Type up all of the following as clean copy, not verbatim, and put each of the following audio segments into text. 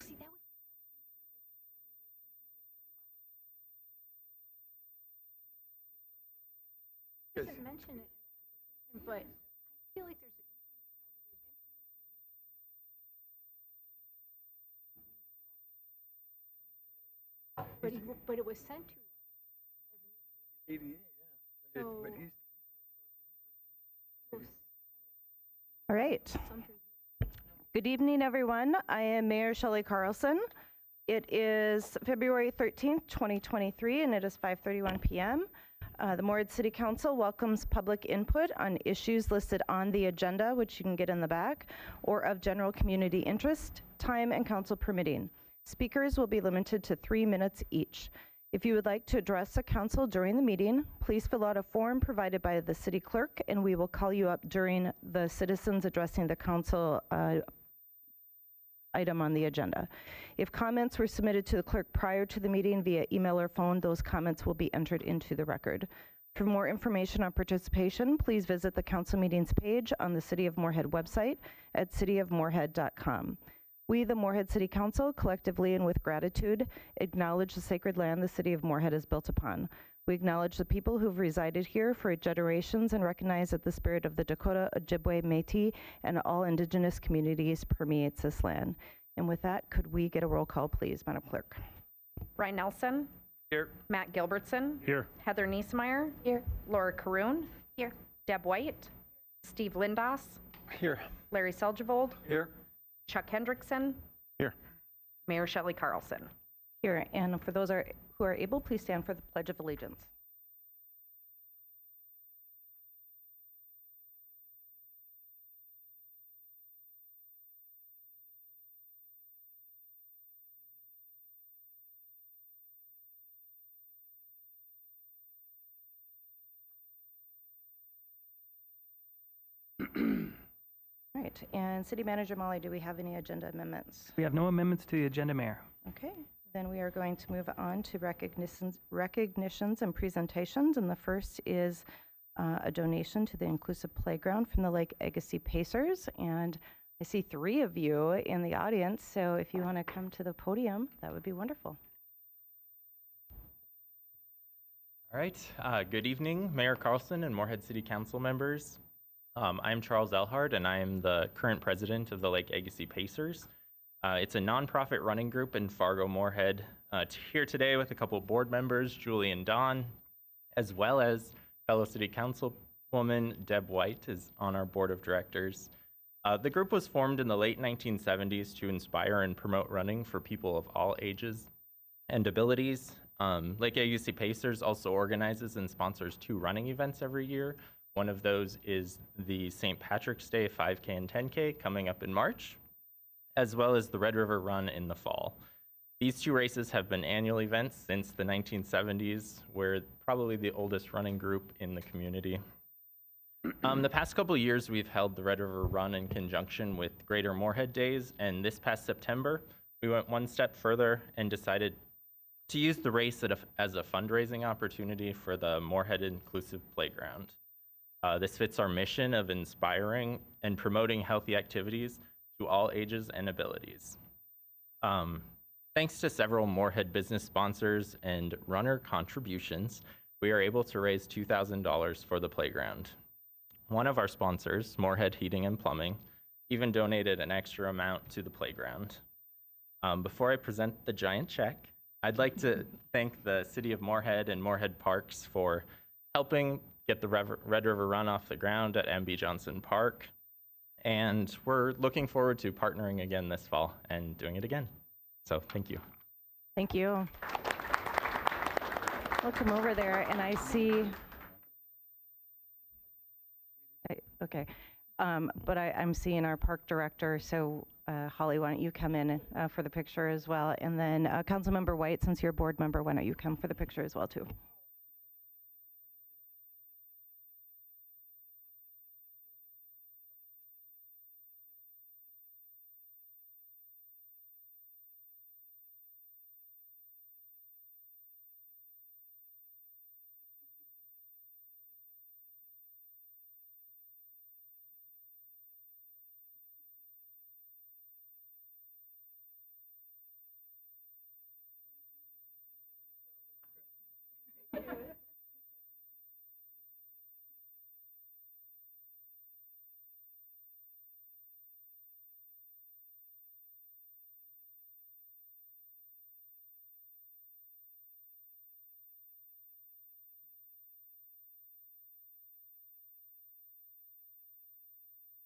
See, that was doesn't mention it in the application, but I feel like there's but it was sent to us. 88, yeah. But, So, but he's so All right. something. Good evening, everyone. I am Mayor Shelley Carlson. It is February 13th, 2023, and it is 5:31 p.m. The Moorhead City Council welcomes public input on issues listed on the agenda, which you can get in the back, or of general community interest, time and council permitting. Speakers will be limited to 3 minutes each. If you would like to address the council during the meeting, please fill out a form provided by the city clerk, and we will call you up during the citizens addressing the council item on the agenda. If comments were submitted to the clerk prior to the meeting via email or phone, those comments will be entered into the record. For more information on participation, please visit the council meetings page on the City of Moorhead website at cityofmoorhead.com. We, the Moorhead City Council, collectively and with gratitude, acknowledge the sacred land the City of Moorhead is built upon. We acknowledge the people who've resided here for generations and recognize that the spirit of the Dakota, Ojibwe, Métis, and all Indigenous communities permeates this land. And with that, could we get a roll call, please, Madam Clerk? Ryan Nelson. here. Matt Gilbertson. Here. Heather Niesmeyer. Here. Laura Caroon. Here. Deb White. Steve Lindas. Here. Larry Seljevold. Here. Chuck Hendrickson. Here. Mayor Shelley Carlson. Here, and for those who are able, please stand for the Pledge of Allegiance. All right, and City Manager Molly, do we have any agenda amendments? We have no amendments to the agenda, Mayor. Okay, then we are going to move on to recognitions and presentations, and the first is a donation to the Inclusive Playground from the Lake Agassiz Pacers, and I see 3 of you in the audience, so if you want to come to the podium, that would be wonderful. All right, good evening, Mayor Carlson and Moorhead City Council members. I'm Charles Elhard, and I am the current president of the Lake Agassiz Pacers. It's a nonprofit running group in Fargo, Moorhead. Here today with a couple board members, Julie and Dawn, as well as fellow city councilwoman Deb White is on our board of directors. The group was formed in the late 1970s to inspire and promote running for people of all ages and abilities. Lake Agassiz Pacers also organizes and sponsors 2 running events every year. One of those is the St. Patrick's Day 5K and 10K coming up in March, as well as the Red River Run in the fall. These 2 races have been annual events since the 1970s. We're probably the oldest running group in the community. The past couple of years, we've held the Red River Run in conjunction with Greater Moorhead Days, and this past September, we went one step further and decided to use the race as a fundraising opportunity for the Moorhead Inclusive Playground. This fits our mission of inspiring and promoting healthy activities to all ages and abilities. Thanks to several Moorhead business sponsors and runner contributions, we are able to raise $2,000 for the playground. One of our sponsors, Moorhead Heating and Plumbing, even donated an extra amount to the playground. Before I present the giant check, I'd like to thank the City of Moorhead and Moorhead Parks for helping get the Red River Run off the ground at M.B. Johnson Park. And we're looking forward to partnering again this fall and doing it again. So thank you. Thank you. I'll come over there, and I see, okay, but I'm seeing our park director, so Holly, why don't you come in for the picture as well? And then Councilmember White, since you're a board member, why don't you come for the picture as well too?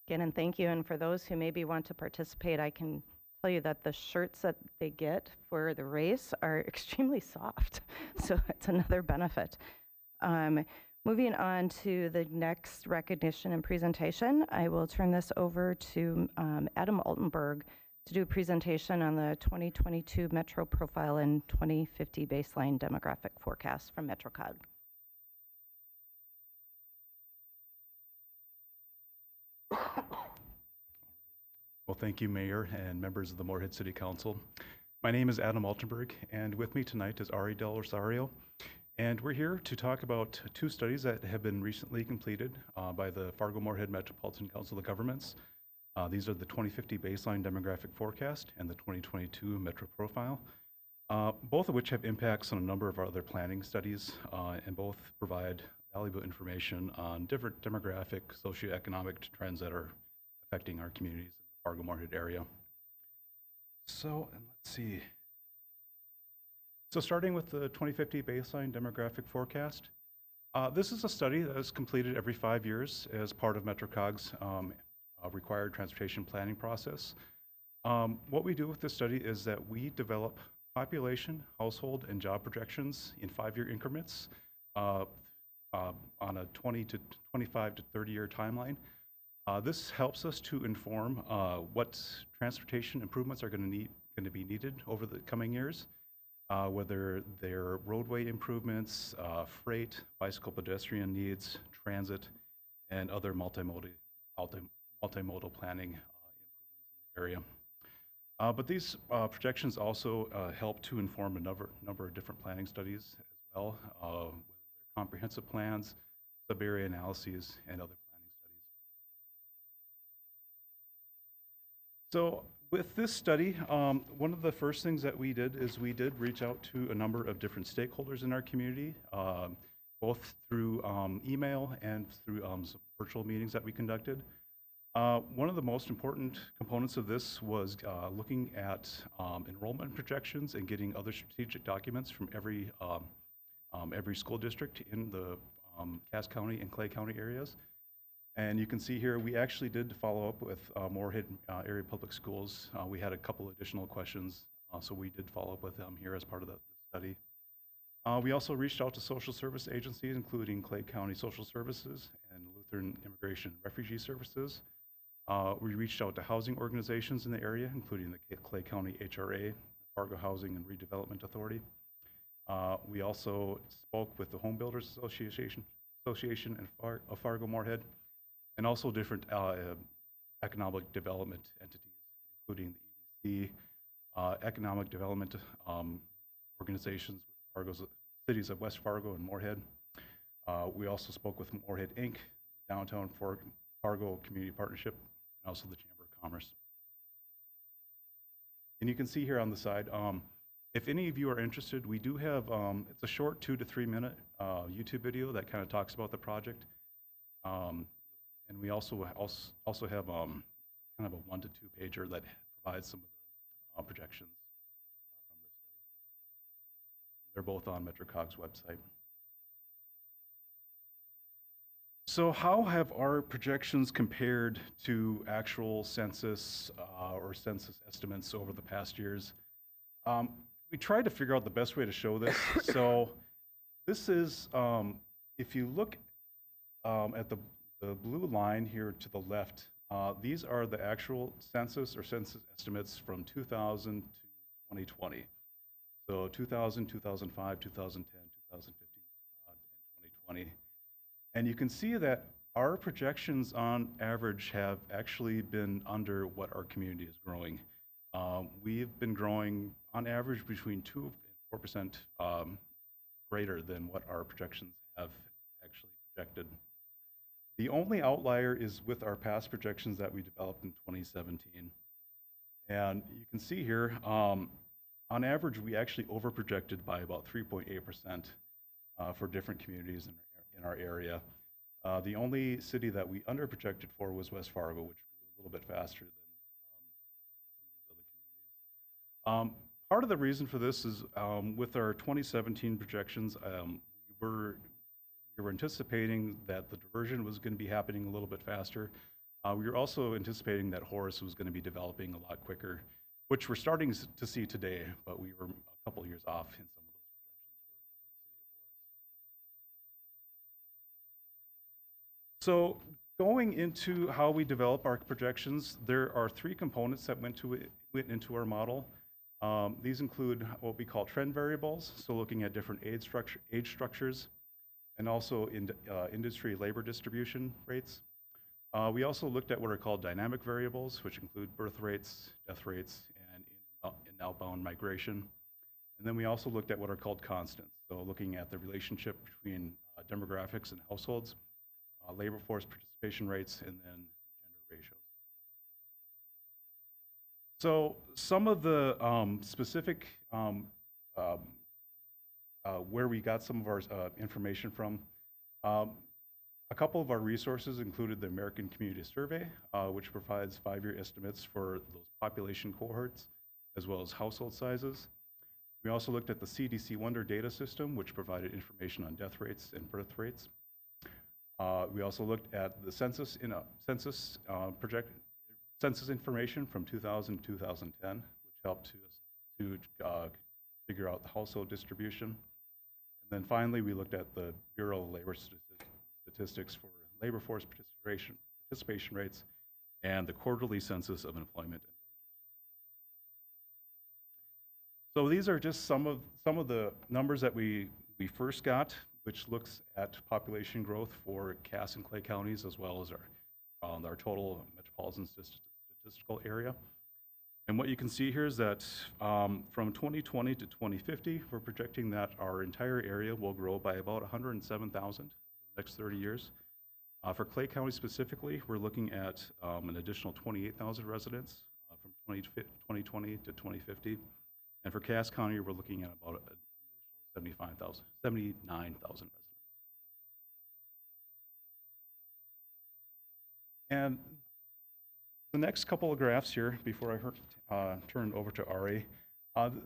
Again, and thank you. And for those who maybe want to participate, I can tell you that the shirts that they get for the race are extremely soft. So it's another benefit. Moving on to the next recognition and presentation, I will turn this over to Adam Altenberg to do a presentation on the 2022 Metro Profile and 2050 Baseline Demographic Forecast from MetroCog. Well, thank you, Mayor and members of the Moorhead City Council. My name is Adam Altenberg, and with me tonight is Ari Del Rosario. And we're here to talk about two studies that have been recently completed by the Fargo-Moorhead Metropolitan Council of Governments. These are the 2050 Baseline Demographic Forecast and the 2022 Metro Profile, both of which have impacts on a number of our other planning studies, and both provide valuable information on different demographic, socioeconomic trends that are affecting our communities in the Fargo-Moorhead area. So, and let's see. So starting with the 2050 Baseline Demographic Forecast, this is a study that is completed every 5 years as part of MetroCog's required transportation planning process. What we do with this study is that we develop population, household, and job projections in 5-year increments on a 20 to 25 to 30-year timeline. This helps us to inform what transportation improvements are going to be needed over the coming years. Whether they're roadway improvements, freight, bicycle pedestrian needs, transit, and other multimodal planning improvements in the area. But these projections also help to inform a number of different planning studies as well, whether they're comprehensive plans, sub-area analyses, and other planning studies. So, with this study, one of the first things that we did is we did reach out to a number of different stakeholders in our community, both through email and through some virtual meetings that we conducted. One of the most important components of this was looking at enrollment projections and getting other strategic documents from every school district in the Cass County and Clay County areas. And you can see here, we actually did follow up with Moorhead Area Public Schools. We had a couple additional questions, so we did follow up with them here as part of the study. We also reached out to social service agencies, including Clay County Social Services and Lutheran Immigration and Refugee Services. We reached out to housing organizations in the area, including the Clay County HRA, Fargo Housing and Redevelopment Authority. We also spoke with the Home Builders Association of Fargo-Moorhead, and also different economic development entities, including the EDC, economic development organizations with Fargo's cities of West Fargo and Moorhead. We also spoke with Moorhead Inc., Downtown Fargo Community Partnership, and also the Chamber of Commerce. And you can see here on the side, if any of you are interested, we do have, it's a short 2 to 3 minute YouTube video that kind of talks about the project. And we also have kind of a 1 to 2 pager that provides some of the projections from this study. They're both on MetroCog's website. So how have our projections compared to actual census or census estimates over the past years? We tried to figure out the best way to show this. So this is, if you look at the blue line here to the left, these are the actual census or census estimates from 2000 to 2020. So 2000, 2005, 2010, 2015, and 2020. And you can see that our projections on average have actually been under what our community is growing. We've been growing on average between 2 and 4% greater than what our projections have actually projected. The only outlier is with our past projections that we developed in 2017. And you can see here, on average, we actually overprojected by about 3.8% for different communities in our area. The only city that we underprojected for was West Fargo, which grew a little bit faster than some of these other communities. Part of the reason for this is with our 2017 projections, we were anticipating that the diversion was going to be happening a little bit faster. We were also anticipating that Horace was going to be developing a lot quicker, which we're starting to see today, but we were a couple years off in some of those projections. So going into how we develop our projections, there are three components that went into our model. These include what we call trend variables, so looking at different age structures, and also industry labor distribution rates. We also looked at what are called dynamic variables, which include birth rates, death rates, and outbound migration. And then we also looked at what are called constants, so looking at the relationship between demographics and households, labor force participation rates, and then gender ratios. So some of the specific where we got some of our information from, a couple of our resources included the American Community Survey, which provides 5-year estimates for those population cohorts, as well as household sizes. We also looked at the CDC Wonder data system, which provided information on death rates and birth rates. We also looked at the census information from 2000 to 2010, which helped to figure out the household distribution. And then finally, we looked at the Bureau of Labor Statistics for labor force participation rates and the quarterly census of employment. So these are just some of the numbers that we first got, which looks at population growth for Cass and Clay counties, as well as our total metropolitan statistical area. And what you can see here is that from 2020 to 2050, we're projecting that our entire area will grow by about 107,000 the next 30 years. For Clay County specifically, we're looking at an additional 28,000 residents from 2020 to 2050. And for Cass County, we're looking at about an additional 79,000 residents. And the next couple of graphs here, before I turn it over to Ari,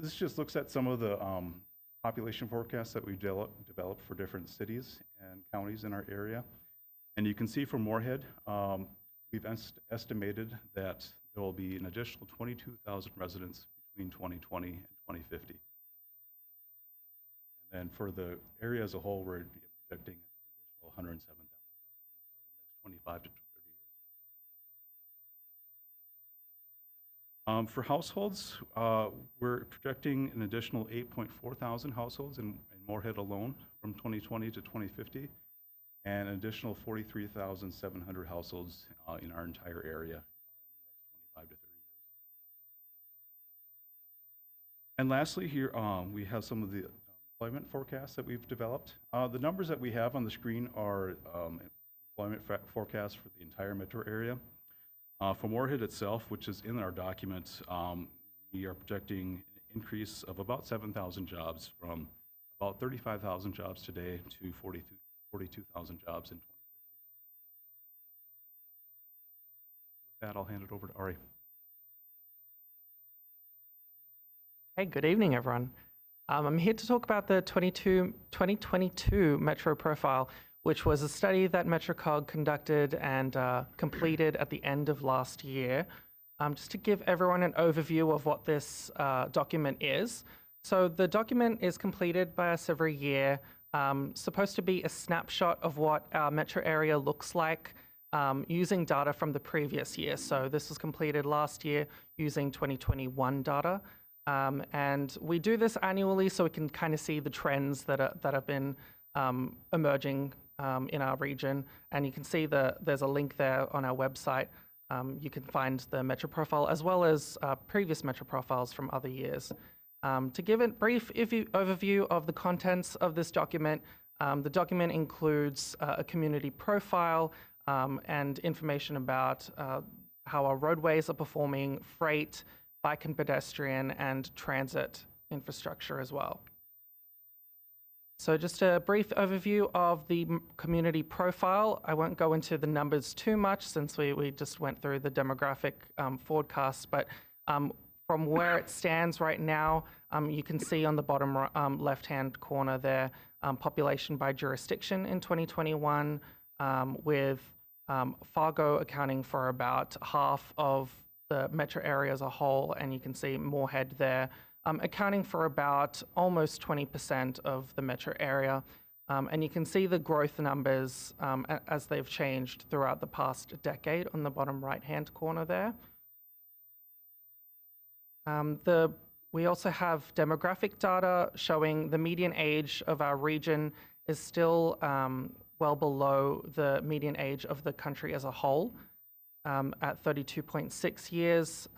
this just looks at some of the population forecasts that we've developed for different cities and counties in our area. And you can see for Moorhead, we've estimated that there will be an additional 22,000 residents between 2020 and 2050. And then for the area as a whole, we're projecting an additional 107,000 residents over the next 25 to 30 years. For households, we're projecting an additional 8.4 thousand households in Moorhead alone from 2020 to 2050, and an additional 43,700 households in our entire area in the next 25 to 30 years. And lastly, here we have some of the employment forecasts that we've developed. The numbers that we have on the screen are employment forecasts for the entire metro area. For Moorhead itself, which is in our document, we are projecting an increase of about 7,000 jobs from about 35,000 jobs today to 42,000 jobs in 2050. With that, I'll hand it over to Ari. Hey, good evening, everyone. I'm here to talk about the 2022 Metro Profile, which was a study that MetroCog conducted and completed at the end of last year. Just to give everyone an overview of what this document is. So the document is completed by us every year, supposed to be a snapshot of what our metro area looks like using data from the previous year. So this was completed last year using 2021 data. And we do this annually so we can kind of see the trends that have been emerging in our region. And you can see there's a link there on our website. You can find the Metro Profile as well as previous Metro Profiles from other years. To give a brief overview of the contents of this document, the document includes a community profile and information about how our roadways are performing, freight, bike and pedestrian, and transit infrastructure as well. So just a brief overview of the community profile. I won't go into the numbers too much since we just went through the demographic forecast, but from where it stands right now, you can see on the bottom left-hand corner there, population by jurisdiction in 2021, with Fargo accounting for about half of the metro area as a whole, and you can see Moorhead there accounting for about almost 20% of the metro area. And you can see the growth numbers as they've changed throughout the past decade on the bottom right-hand corner there. We also have demographic data showing the median age of our region is still well below the median age of the country as a whole at 32.6 years.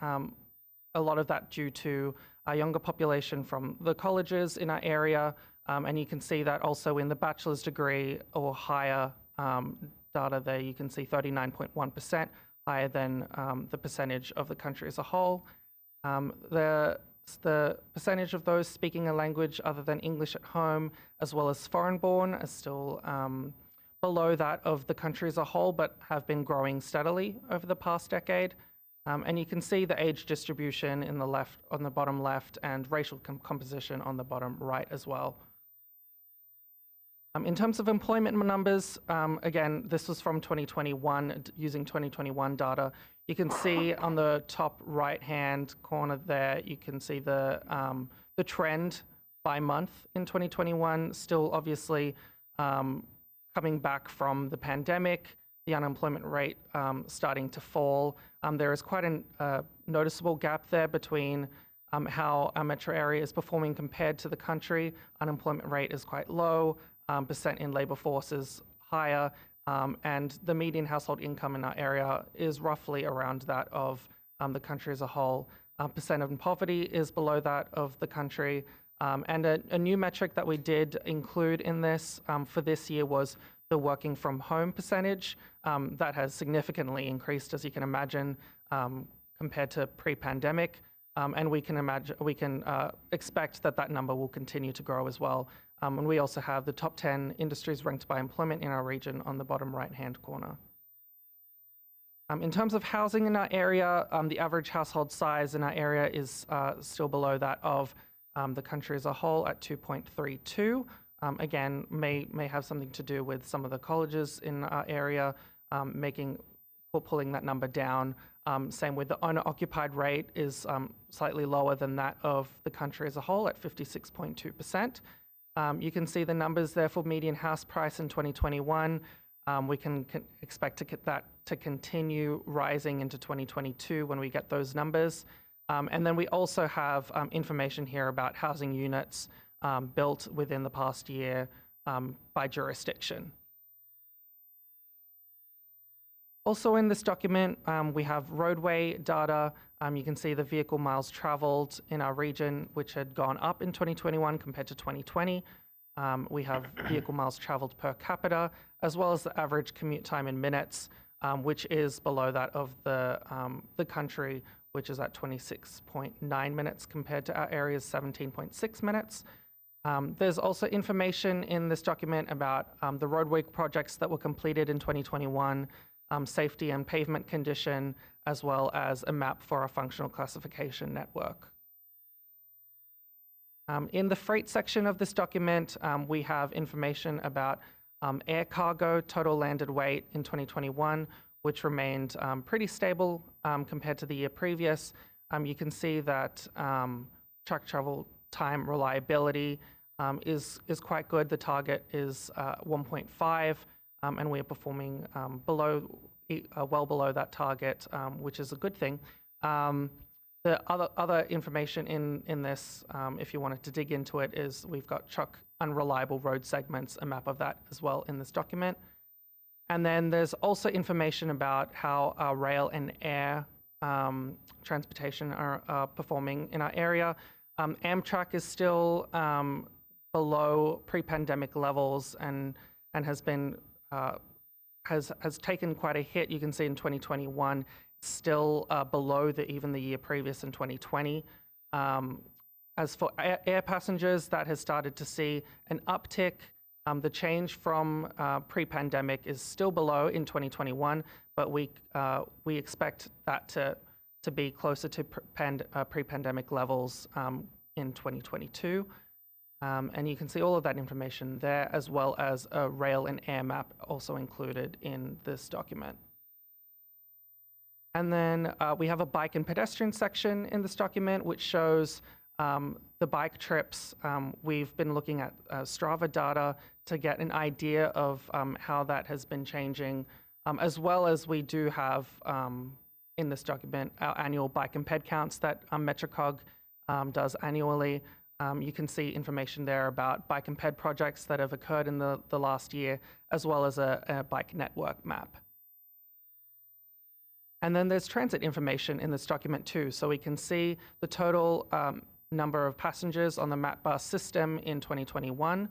A lot of that due to a younger population from the colleges in our area. And you can see that also in the bachelor's degree or higher data there, you can see 39.1%, higher than the percentage of the country as a whole. The percentage of those speaking a language other than English at home, as well as foreign-born, is still below that of the country as a whole, but have been growing steadily over the past decade. And you can see the age distribution in the left, on the bottom left, and racial composition on the bottom right as well. In terms of employment numbers, again, this was from 2021, using 2021 data. You can see on the top right-hand corner there, you can see the trend by month in 2021, still obviously coming back from the pandemic, the unemployment rate starting to fall. There is quite a noticeable gap there between how our metro area is performing compared to the country. Unemployment rate is quite low. Percent in labor force is higher, and the median household income in our area is roughly around that of the country as a whole. Percent of poverty is below that of the country. And a new metric that we did include in this for this year was the working from home percentage. That has significantly increased, as you can imagine, compared to pre-pandemic. And we can expect that that number will continue to grow as well. And we also have the top 10 industries ranked by employment in our region on the bottom right-hand corner. In terms of housing in our area, the average household size in our area is still below that of the country as a whole at 2.32. Again, may have something to do with some of the colleges in our area pulling that number down. Same with the owner-occupied rate is slightly lower than that of the country as a whole at 56.2%. You can see the numbers there for median house price in 2021. We can expect that to continue rising into 2022 when we get those numbers. And then we also have information here about housing units built within the past year by jurisdiction. Also in this document, we have roadway data. You can see the vehicle miles traveled in our region, which had gone up in 2021 compared to 2020. We have vehicle miles traveled per capita, as well as the average commute time in minutes, which is below that of the country, which is at 26.9 minutes compared to our area's 17.6 minutes. There's also information in this document about the roadway projects that were completed in 2021, safety and pavement condition, as well as a map for a functional classification network. In the freight section of this document, we have information about air cargo total landed weight in 2021, which remained pretty stable compared to the year previous. You can see that truck travel time reliability is quite good. The target is 1.5. And we are performing well below that target, which is a good thing. The other information in this, if you wanted to dig into it, is we've got truck unreliable road segments, a map of that as well in this document. And then there's also information about how our rail and air transportation are performing in our area. Amtrak is still below pre-pandemic levels and has been has taken quite a hit. You can see in 2021, still below even the year previous in 2020. As for air passengers, that has started to see an uptick. The change from pre-pandemic is still below in 2021, but we expect that to be closer to pre-pandemic levels in 2022. And you can see all of that information there, as well as a rail and air map also included in this document. And then we have a bike and pedestrian section in this document, which shows the bike trips. We've been looking at Strava data to get an idea of how that has been changing, as well as we do have in this document our annual bike and ped counts that MetroCog does annually. You can see information there about bike and ped projects that have occurred in the last year, as well as a bike network map. And then there's transit information in this document too. So we can see the total number of passengers on the MAP bus system in 2021,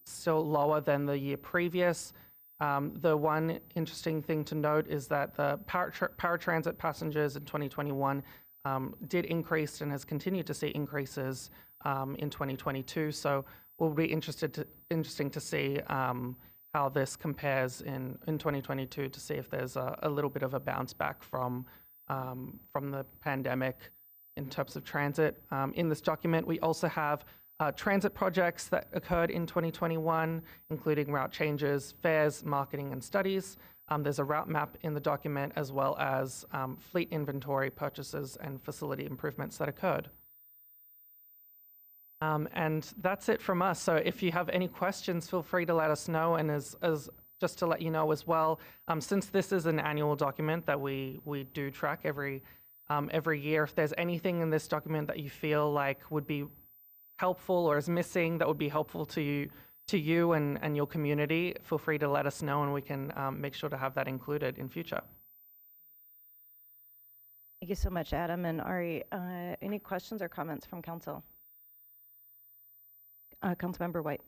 still lower than the year previous. The one interesting thing to note is that the paratransit passengers in 2021 did increase and has continued to see increases in 2022. So we'll be interesting to see how this compares in 2022 to see if there's a little bit of a bounce back from the pandemic in terms of transit. In this document, we also have transit projects that occurred in 2021, including route changes, fares, marketing, and studies. There's a route map in the document, as well as fleet inventory purchases and facility improvements that occurred. And that's it from us. So if you have any questions, feel free to let us know. And as just to let you know as well, since this is an annual document that we do track every year, if there's anything in this document that you feel like would be helpful or is missing that would be helpful to you and your community, feel free to let us know, and we can make sure to have that included in future. Thank you so much, Adam and Ari. Any questions or comments from council? Councilmember White.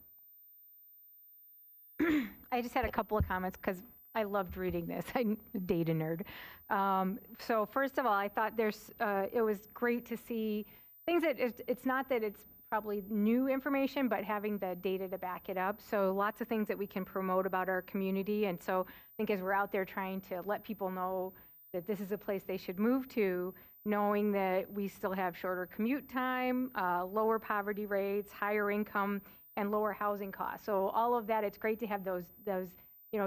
I just had a couple of comments because I loved reading this. I'm a data nerd. So first of all, I thought it was great to see things that it's not that it's probably new information, but having the data to back it up. So lots of things that we can promote about our community. And so I think as we're out there trying to let people know that this is a place they should move to, knowing that we still have shorter commute time, lower poverty rates, higher income, and lower housing costs. So all of that, it's great to have those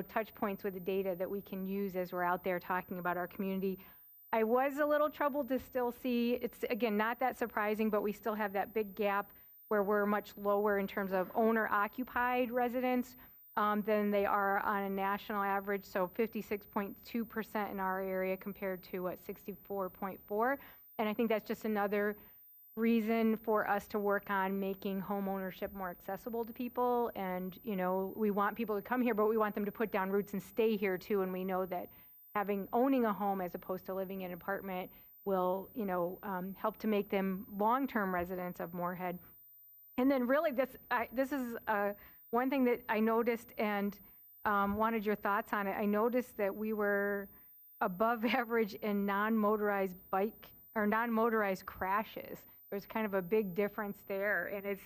touch points with the data that we can use as we're out there talking about our community. I was a little troubled to still see, it's again, not that surprising, but we still have that big gap where we're much lower in terms of owner-occupied residents than they are on a national average. So 56.2% in our area compared to 64.4%. And I think that's just another reason for us to work on making home ownership more accessible to people. And, we want people to come here, but we want them to put down roots and stay here too. And we know that owning a home as opposed to living in an apartment will, help to make them long-term residents of Moorhead. And then really this is one thing that I noticed and wanted your thoughts on it. I noticed that we were above average in non-motorized crashes. There's kind of a big difference there. And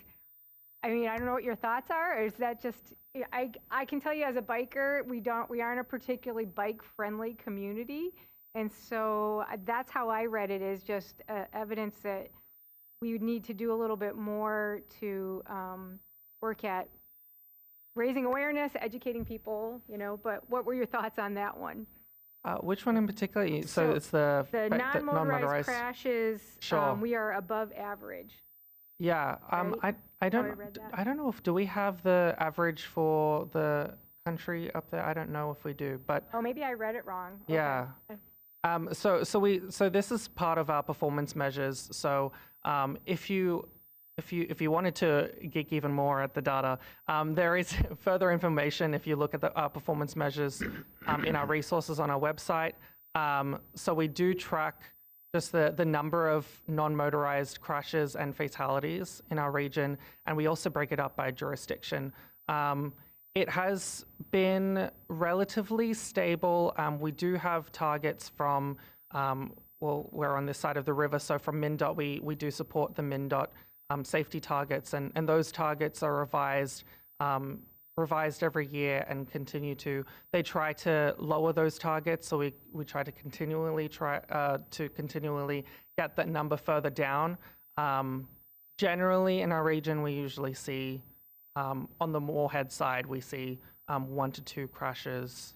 I don't know what your thoughts are. Or is that just, I can tell you as a biker, we aren't a particularly bike-friendly community. And so that's how I read it, is just evidence that we would need to do a little bit more to work at raising awareness, educating people, but what were your thoughts on that one? Which one in particular? So it's the non-motorized crashes. Sure. We are above average. Yeah. Right? I don't know if do we have the average for the country up there. I don't know if we do, but maybe I read it wrong. Yeah. Okay. So this is part of our performance measures. So if you wanted to geek even more at the data, there is further information if you look at our performance measures in our resources on our website. So we do track just the number of non-motorized crashes and fatalities in our region, and we also break it up by jurisdiction. It has been relatively stable. We do have targets from, we're on this side of the river, so from MnDOT, we do support the MnDOT safety targets, and those targets are revised every year and they try to lower those targets, so we try to continually get that number further down. generally in our region, we usually see, on the Moorhead side, we see 1 to 2 crashes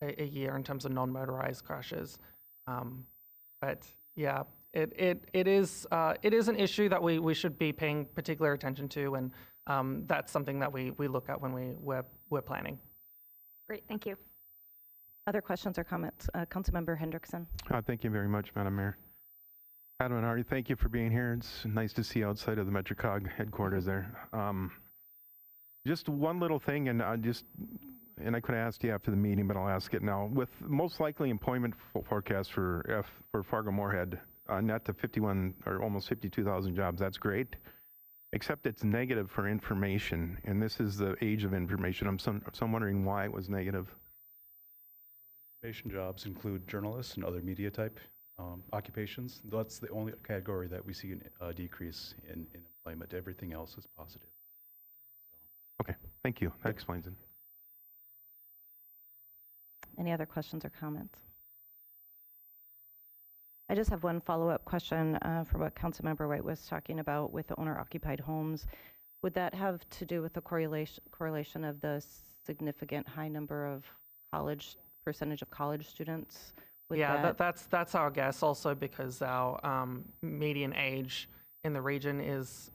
a year in terms of non-motorized crashes. But yeah, it is an issue that we should be paying particular attention to, and that's something that we look at when we're planning. Great, thank you. Other questions or comments? Councilmember Hendrickson. Thank you very much, Madam Mayor. Adam and Artie, thank you for being here. It's nice to see you outside of the MetroCog headquarters there. Just one little thing, and I could have asked you after the meeting, but I'll ask it now. With most likely employment forecast for Fargo Moorhead, net to 51 or almost 52,000 jobs, that's great. Except it's negative for information, and this is the age of information. So I'm wondering why it was negative. Information jobs include journalists and other media type occupations. That's the only category that we see a decrease in employment. Everything else is positive. Okay, thank you. That explains it. Any other questions or comments? I just have one follow-up question for what Councilmember White was talking about with the owner-occupied homes. Would that have to do with the correlation of the significant high number of percentage of college students? Yeah, that's our guess also, because our median age in the region is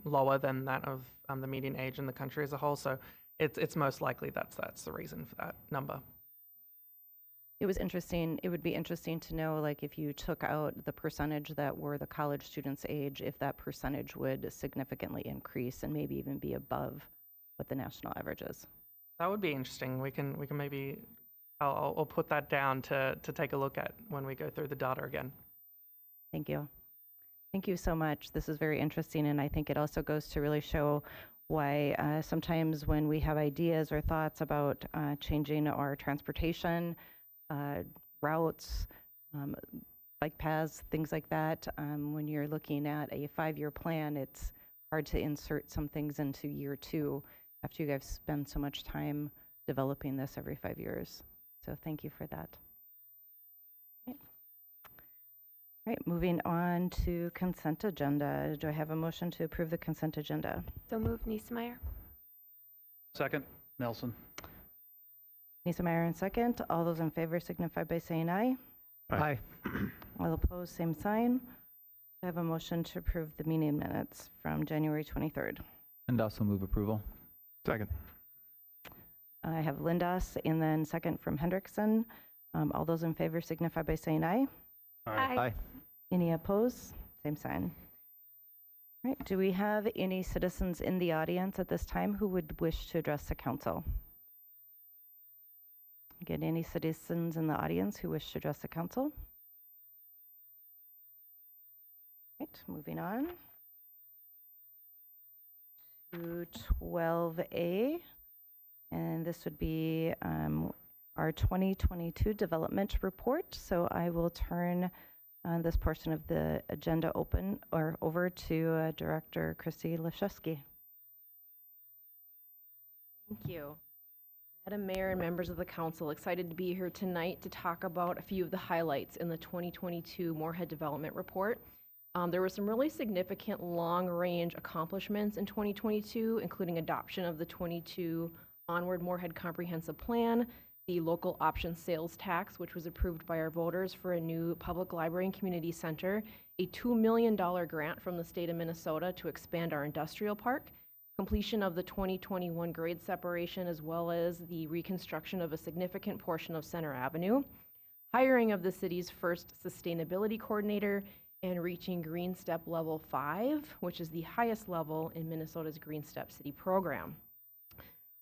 lower than that of the median age in the country as a whole. So it's most likely that's the reason for that number. It was interesting. It would be interesting to know, like, if you took out the percentage that were the college students' age, if that percentage would significantly increase and maybe even be above what the national average is. That would be interesting. We can maybe, I'll put that down to take a look at when we go through the data again. Thank you. Thank you so much. This is very interesting, and I think it also goes to really show why sometimes when we have ideas or thoughts about changing our transportation, routes, bike paths, things like that, when you're looking at a 5-year plan, it's hard to insert some things into year 2 after you guys spend so much time developing this every 5 years. So thank you for that. All right, moving on to consent agenda. Do I have a motion to approve the consent agenda? So moved, Niesemeyer. Second, Nelson. Niesemeyer in second. All those in favor signify by saying aye. Aye. All opposed, same sign. I have a motion to approve the meeting minutes from January 23rd. And also move approval. Second. I have Lindas and then second from Hendrickson. All those in favor signify by saying aye. Aye. Any opposed? Same sign. All right, do we have any citizens in the audience at this time who would wish to address the council? Get any citizens in the audience who wish to address the council? Right, moving on to 12A, and this would be our 2022 development report. So I will turn this portion of the agenda over to Director Christy Leszewski. Thank you. Madam Mayor and members of the council, excited to be here tonight to talk about a few of the highlights in the 2022 Moorhead Development Report. There were some really significant long-range accomplishments in 2022, including adoption of the 22 Onward Moorhead Comprehensive Plan, the local option sales tax, which was approved by our voters for a new public library and community center, a $2 million grant from the state of Minnesota to expand our industrial park, completion of the 2021 grade separation, as well as the reconstruction of a significant portion of Center Avenue, hiring of the city's first sustainability coordinator, and reaching Green Step Level 5, which is the highest level in Minnesota's Green Step City program.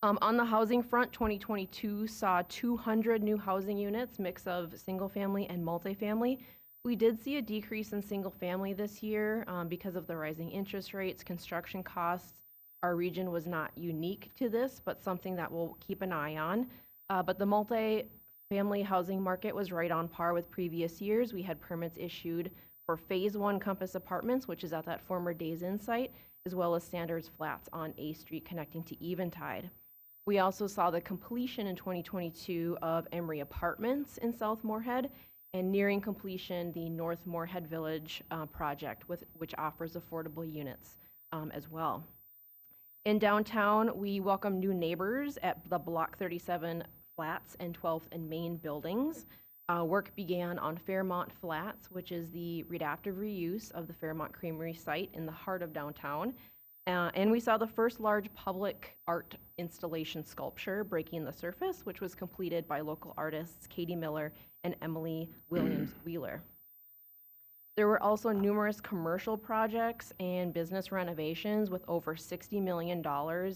On the housing front, 2022 saw 200 new housing units, mix of single family and multifamily. We did see a decrease in single family this year because of the rising interest rates, construction costs. Our region was not unique to this, but something that we'll keep an eye on. But the multifamily housing market was right on par with previous years. We had permits issued for Phase 1 Compass Apartments, which is at that former Days Inn site, as well as Standards Flats on A Street connecting to Eventide. We also saw the completion in 2022 of Emery Apartments in South Moorhead, and nearing completion, the North Moorhead Village project, which offers affordable units as well. In downtown, we welcome new neighbors at the Block 37 Flats and 12th and Main buildings. Work began on Fairmont Flats, which is the adaptive reuse of the Fairmont Creamery site in the heart of downtown. And we saw the first large public art installation sculpture, Breaking the Surface, which was completed by local artists Katie Miller and Emily Williams Wheeler. There were also numerous commercial projects and business renovations with over $60 million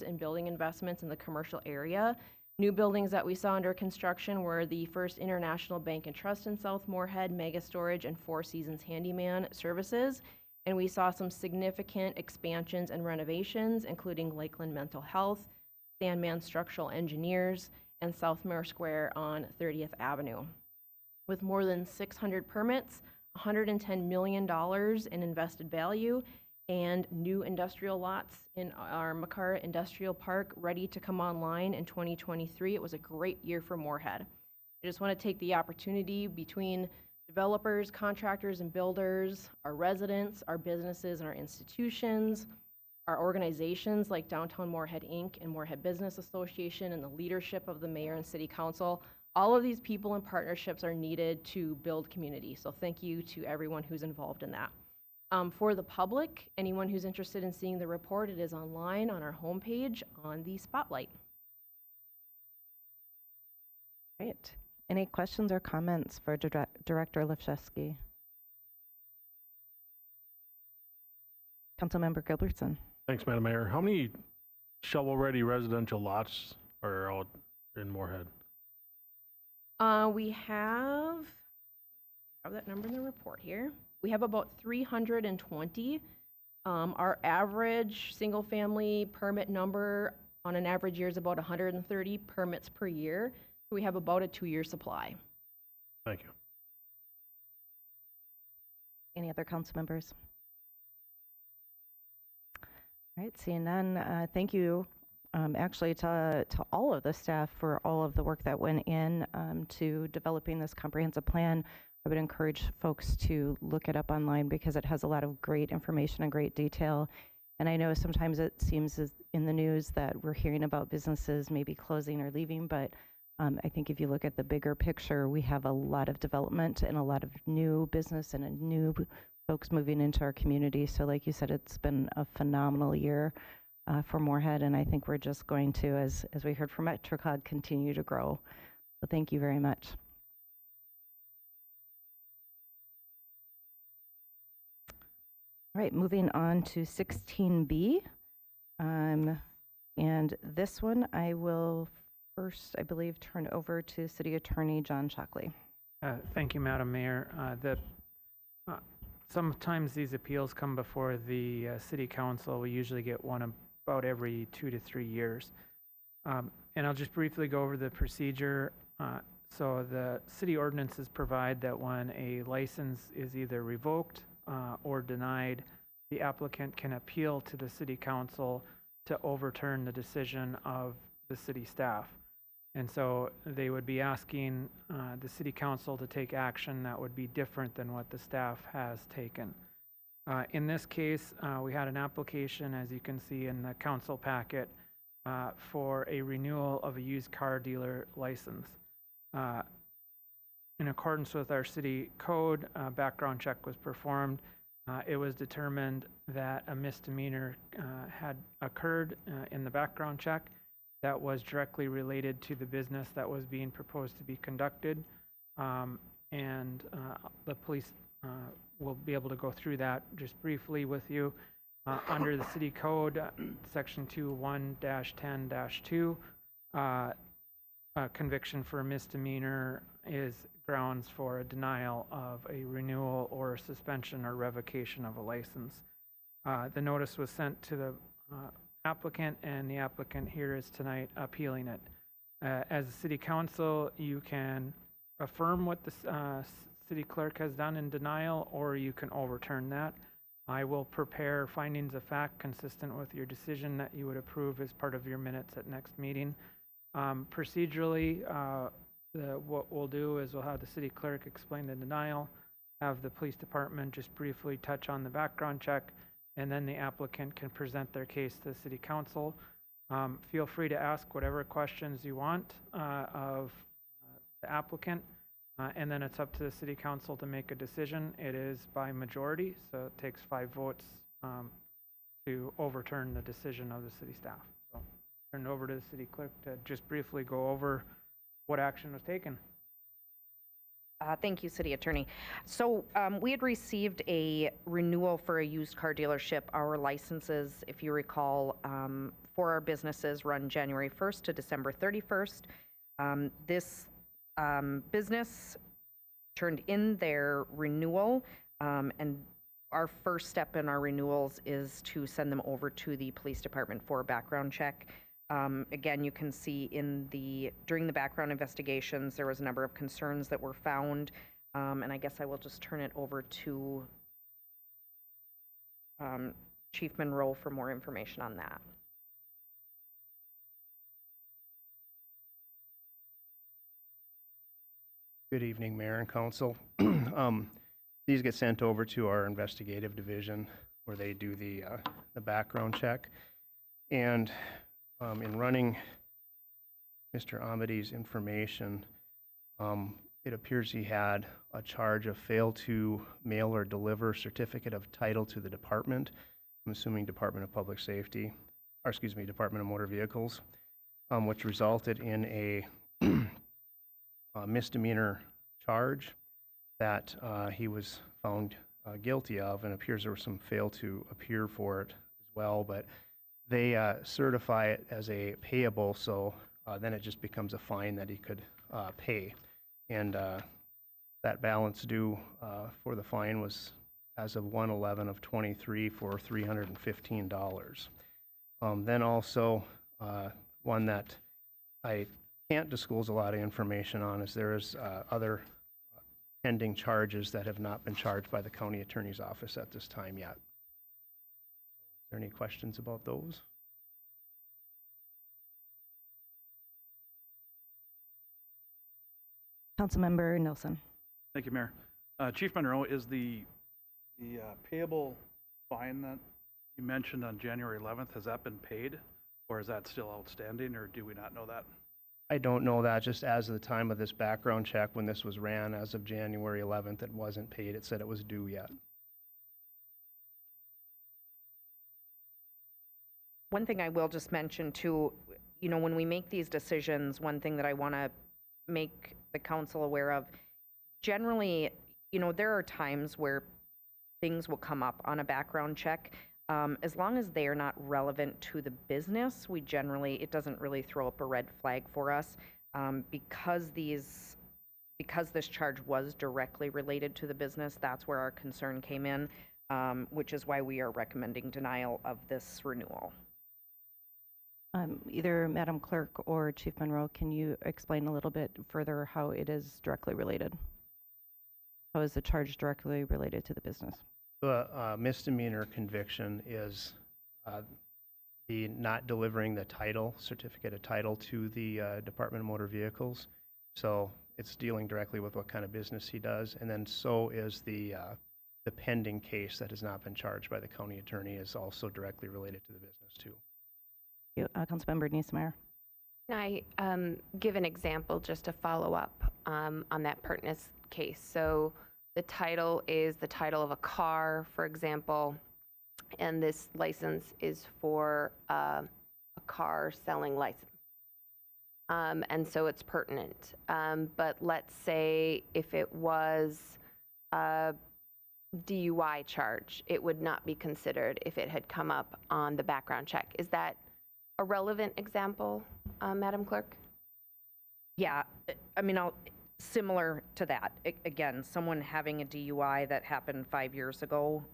in building investments in the commercial area. New buildings that we saw under construction were the First International Bank and Trust in South Moorhead, Mega Storage, and Four Seasons Handyman Services. And we saw some significant expansions and renovations, including Lakeland Mental Health, Sandman Structural Engineers, and Southmere Square on 30th Avenue. With more than 600 permits, $110 million in invested value, and new industrial lots in our Makara Industrial Park ready to come online in 2023. It was a great year for Moorhead. I just want to take the opportunity between developers, contractors, and builders, our residents, our businesses, and our institutions, our organizations like Downtown Moorhead, Inc. and Moorhead Business Association, and the leadership of the mayor and city council. All of these people and partnerships are needed to build community. So thank you to everyone who's involved in that. For the public, anyone who's interested in seeing the report, it is online on our homepage on the Spotlight. Great. Any questions or comments for Director Lefschewski? Councilmember Gilbertson. Thanks, Madam Mayor. How many shovel-ready residential lots are out in Moorhead? We have that number in the report here. We have about 320. Our average single-family permit number on an average year is about 130 permits per year. So we have about a 2-year supply. Thank you. Any other council members? All right, seeing none, thank you actually to all of the staff for all of the work that went in to developing this comprehensive plan. I would encourage folks to look it up online because it has a lot of great information and great detail. And I know sometimes it seems in the news that we're hearing about businesses maybe closing or leaving, but I think if you look at the bigger picture, we have a lot of development and a lot of new business and a new folks moving into our community. So like you said, it's been a phenomenal year for Moorhead, and I think we're just going to, as we heard from MetroCog, continue to grow. So thank you very much. All right, moving on to 16B. And this one I will first, I believe, turn over to City Attorney John Shockley. Thank you, Madam Mayor. Sometimes these appeals come before the City Council. We usually get one about every 2 to 3 years. And I'll just briefly go over the procedure. So the city ordinances provide that when a license is either revoked or denied, the applicant can appeal to the City Council to overturn the decision of the city staff. And so they would be asking the City Council to take action that would be different than what the staff has taken. In this case, we had an application, as you can see in the council packet, for a renewal of a used car dealer license. In accordance with our city code, a background check was performed. It was determined that a misdemeanor had occurred in the background check that was directly related to the business that was being proposed to be conducted. And the police will be able to go through that just briefly with you. Under the city code, section 21-10-2, conviction for a misdemeanor is grounds for a denial of a renewal or suspension or revocation of a license. The notice was sent to the applicant, and the applicant here is tonight appealing it. As a city council, you can affirm what the city clerk has done in denial, or you can overturn that. I will prepare findings of fact consistent with your decision that you would approve as part of your minutes at next meeting. Procedurally, What we'll do is we'll have the city clerk explain the denial, have the police department just briefly touch on the background check, and then the applicant can present their case to the city council. Feel free to ask whatever questions you want of the applicant, and then it's up to the city council to make a decision. It is by majority, so it takes 5 votes to overturn the decision of the city staff. So turn it over to the city clerk to just briefly go over what action was taken. Thank you, City Attorney. So we had received a renewal for a used car dealership. Our licenses, if you recall, for our businesses run January 1st to December 31st. This business turned in their renewal, and our first step in our renewals is to send them over to the police department for a background check. Again, you can see during the background investigations, there was a number of concerns that were found, and I guess I will just turn it over to Chief Monroe for more information on that. Good evening, Mayor and Council. These get sent over to our investigative division where they do the background check. And in running Mr. Amity's information, it appears he had a charge of fail to mail or deliver certificate of title to the department. I'm assuming Department of Public Safety, or excuse me, Department of Motor Vehicles, which resulted in a misdemeanor charge that he was found guilty of, and appears there was some fail to appear for it as well, but they certify it as a payable, so then it just becomes a fine that he could pay. And that balance due for the fine was, as of 1/11 of 23, for $315. Then also, one that I can't disclose a lot of information on is there is other pending charges that have not been charged by the county attorney's office at this time yet. Are there any questions about those? Councilmember Nilsson. Thank you, Mayor. Chief Monroe, is the payable fine that you mentioned on January 11th, has that been paid, or is that still outstanding, or do we not know that? I don't know that. Just as of the time of this background check, when this was ran, as of January 11th, it wasn't paid. It said it was due yet. One thing I will just mention too, when we make these decisions, one thing that I want to make the council aware of, generally, there are times where things will come up on a background check. As long as they are not relevant to the business, it doesn't really throw up a red flag for us. Because this charge was directly related to the business, that's where our concern came in, which is why we are recommending denial of this renewal. Either Madam Clerk or Chief Monroe, can you explain a little bit further how it is directly related? How is the charge directly related to the business? The misdemeanor conviction is the not delivering the title, certificate of title, to the Department of Motor Vehicles. So it's dealing directly with what kind of business he does. And then so is the pending case that has not been charged by the county attorney is also directly related to the business too. Councilmember Niemeyer. Can I give an example just to follow up on that pertinent case? So the title is the title of a car, for example, and this license is for a car selling license. And so it's pertinent. But let's say if it was a DUI charge, it would not be considered if it had come up on the background check. Is that a relevant example, Madam Clerk? Yeah, similar to that. Again, someone having a DUI that happened 5 years ago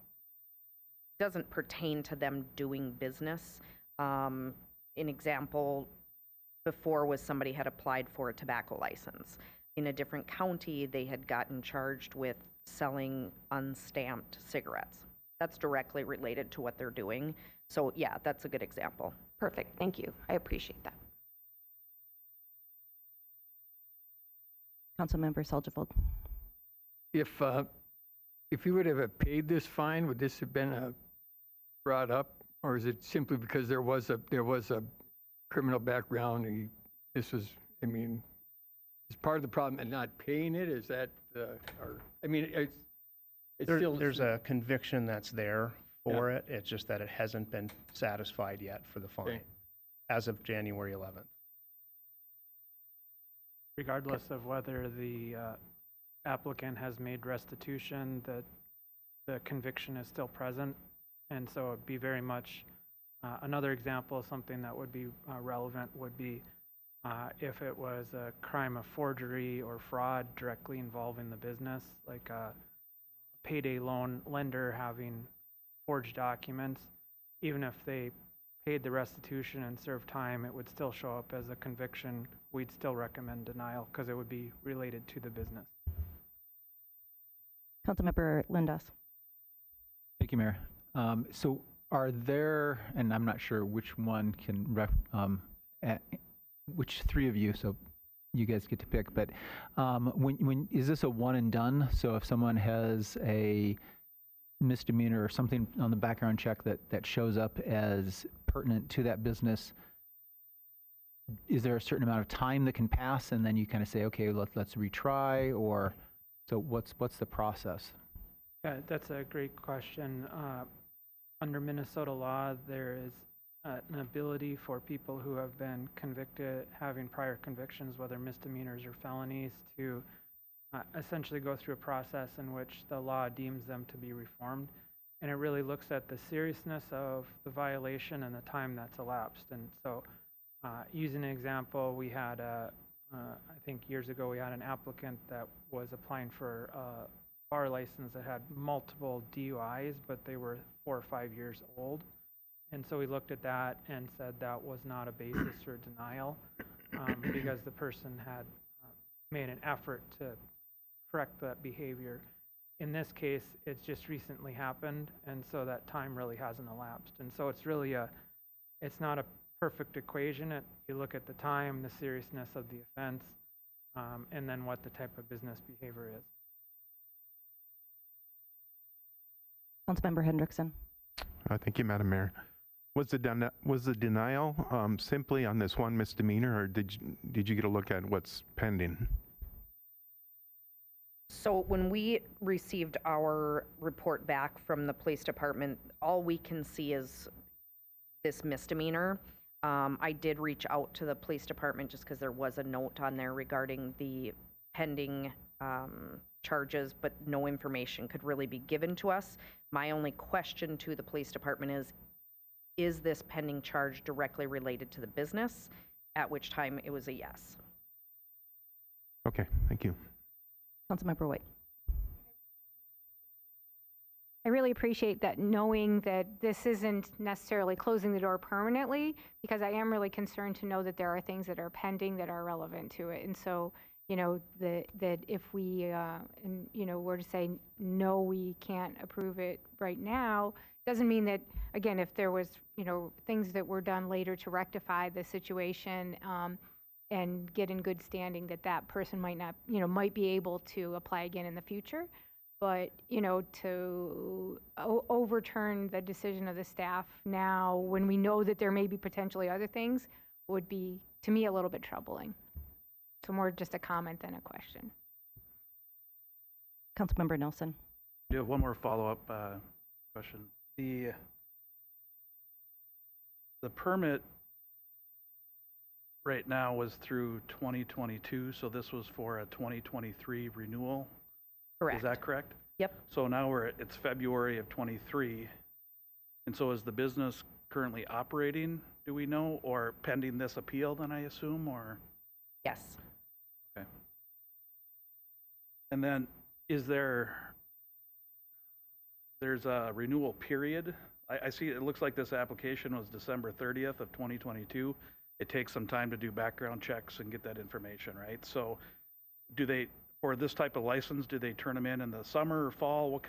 doesn't pertain to them doing business. An example before was somebody had applied for a tobacco license. In a different county, they had gotten charged with selling unstamped cigarettes. That's directly related to what they're doing. So yeah, that's a good example. Perfect, thank you. I appreciate that. Councilmember Soldifold. If you would have paid this fine, would this have been brought up, or is it simply because there was a criminal background? And this was, I mean, is part of the problem and not paying it? Is that, or I mean, it's still There's a conviction that's there for it. It's just that it hasn't been satisfied yet for the fine as of January 11th. Regardless of whether the applicant has made restitution, the conviction is still present. And so it'd be very much, another example of something that would be relevant would be if it was a crime of forgery or fraud directly involving the business, like a payday loan lender having forged documents. Even if they paid the restitution and served time, it would still show up as a conviction. We'd still recommend denial because it would be related to the business. Councilmember Lindos. Thank you, Mayor. So are there, and I'm not sure which one can, which three of you, so you guys get to pick, but when is this a one and done? So if someone has a misdemeanor or something on the background check that shows up as pertinent to that business, is there a certain amount of time that can pass and then you kind of say, okay, let's retry, or so what's the process? Yeah, that's a great question. Under Minnesota law, there is an ability for people who have been convicted, having prior convictions, whether misdemeanors or felonies, to essentially go through a process in which the law deems them to be reformed. And it really looks at the seriousness of the violation and the time that's elapsed. And so using an example, we had, I think years ago, we had an applicant that was applying for a bar license that had multiple DUIs, but they were 4 or 5 years old. And so we looked at that and said that was not a basis for denial because the person had made an effort to correct that behavior. In this case, it's just recently happened, and so that time really hasn't elapsed. And so it's really it's not a perfect equation. You look at the time, the seriousness of the offense, and then what the type of business behavior is. Councilmember Hendrickson. Thank you, Madam Mayor. Was the denial simply on this one misdemeanor, or did you get a look at what's pending? So when we received our report back from the police department, all we can see is this misdemeanor. I did reach out to the police department just because there was a note on there regarding the pending charges, but no information could really be given to us. My only question to the police department is this pending charge directly related to the business? At which time it was a yes. Okay, thank you. Councilmember White. I really appreciate that, knowing that this isn't necessarily closing the door permanently, because I am really concerned to know that there are things that are pending that are relevant to it. And so, you know, that if we, were to say, no, we can't approve it right now, doesn't mean that, again, if there was, things that were done later to rectify the situation and get in good standing, that person might not, might be able to apply again in the future. But, to overturn the decision of the staff now when we know that there may be potentially other things would be, to me, a little bit troubling. So more just a comment than a question. Councilmember Nelson. You have one more follow-up question. The permit right now was through 2022, so this was for a 2023 renewal? Correct. Is that correct? Yep. So now it's February of 23. And so is the business currently operating, do we know, or pending this appeal then, I assume, or? Yes. Okay. And then there's a renewal period? I see it looks like this application was December 30th of 2022. It takes some time to do background checks and get that information, right? So for this type of license, do they turn them in the summer or fall?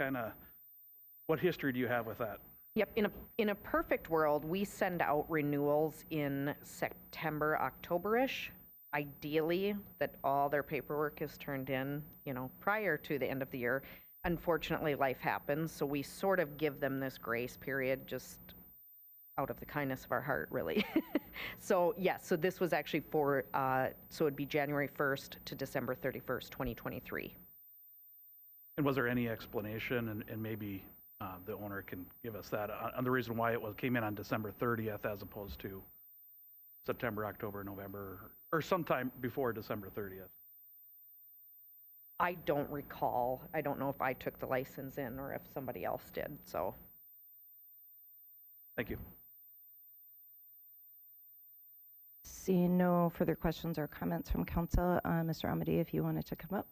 What history do you have with that? Yep. In a perfect world, we send out renewals in September, October-ish. ideally that all their paperwork is turned in, prior to the end of the year. Unfortunately, life happens, so we sort of give them this grace period just out of the kindness of our heart, really. So, yes, so this was actually for, so it'd be January 1st to December 31st, 2023. And was there any explanation, and maybe the owner can give us that, on the reason why came in on December 30th as opposed to September, October, November, or sometime before December 30th? I don't recall. I don't know if I took the license in or if somebody else did, so. Thank you. Seeing no further questions or comments from council, Mr. Amity, if you wanted to come up.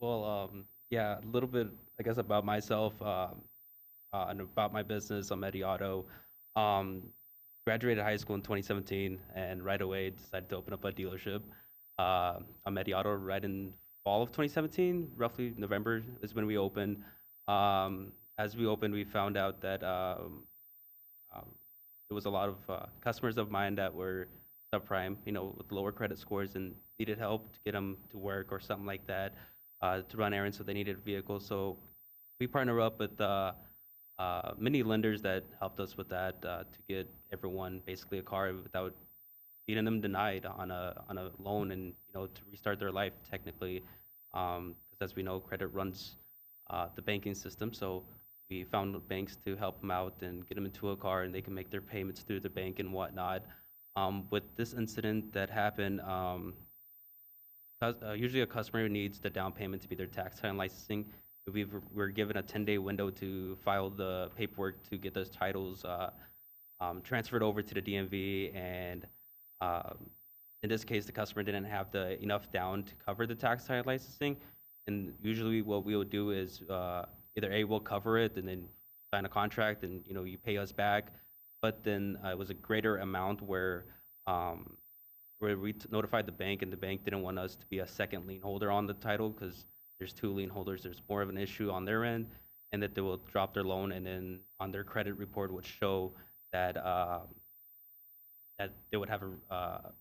Well, yeah, a little bit, I guess, about myself and about my business. I'm Eddie Auto. Graduated high school in 2017 and right away decided to open up a dealership. I'm Eddie Auto right in fall of 2017, roughly November is when we opened. As we opened, we found out that there was a lot of customers of mine that were subprime, with lower credit scores and needed help to get them to work or something like that, to run errands, so they needed vehicles. So we partner up with many lenders that helped us with that, to get everyone basically a car without getting them denied on a loan, and to restart their life technically, because as we know, credit runs the banking system. So we found banks to help them out and get them into a car, and they can make their payments through the bank and whatnot. With this incident that happened, usually a customer needs the down payment to be their tax title and licensing. We're given a 10-day window to file the paperwork to get those titles transferred over to the DMV, and in this case, the customer didn't have enough down to cover the tax title licensing. And usually what we will do is either A, we'll cover it and then sign a contract and, you pay us back. But then it was a greater amount where we notified the bank, and the bank didn't want us to be a second lien holder on the title because there's 2 lien holders. There's more of an issue on their end, and that they will drop their loan, and then on their credit report would show that that they would have a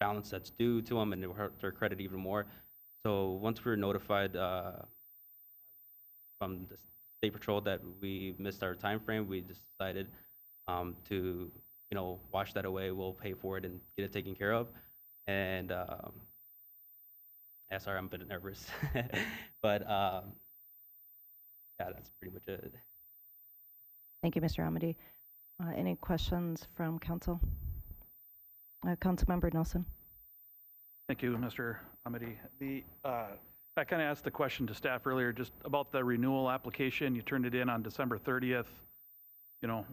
balance that's due to them, and it will hurt their credit even more. So once we were notified from the State Patrol that we missed our time frame, we decided to wash that away. We'll pay for it and get it taken care of. And yeah, sorry, I'm a bit nervous, but yeah, that's pretty much it. Thank you, Mr. Amity. Any questions from council? Councilmember Nelson. Thank you, Mr. Amity. I kind of asked the question to staff earlier just about the renewal application. You turned it in on December 30th. What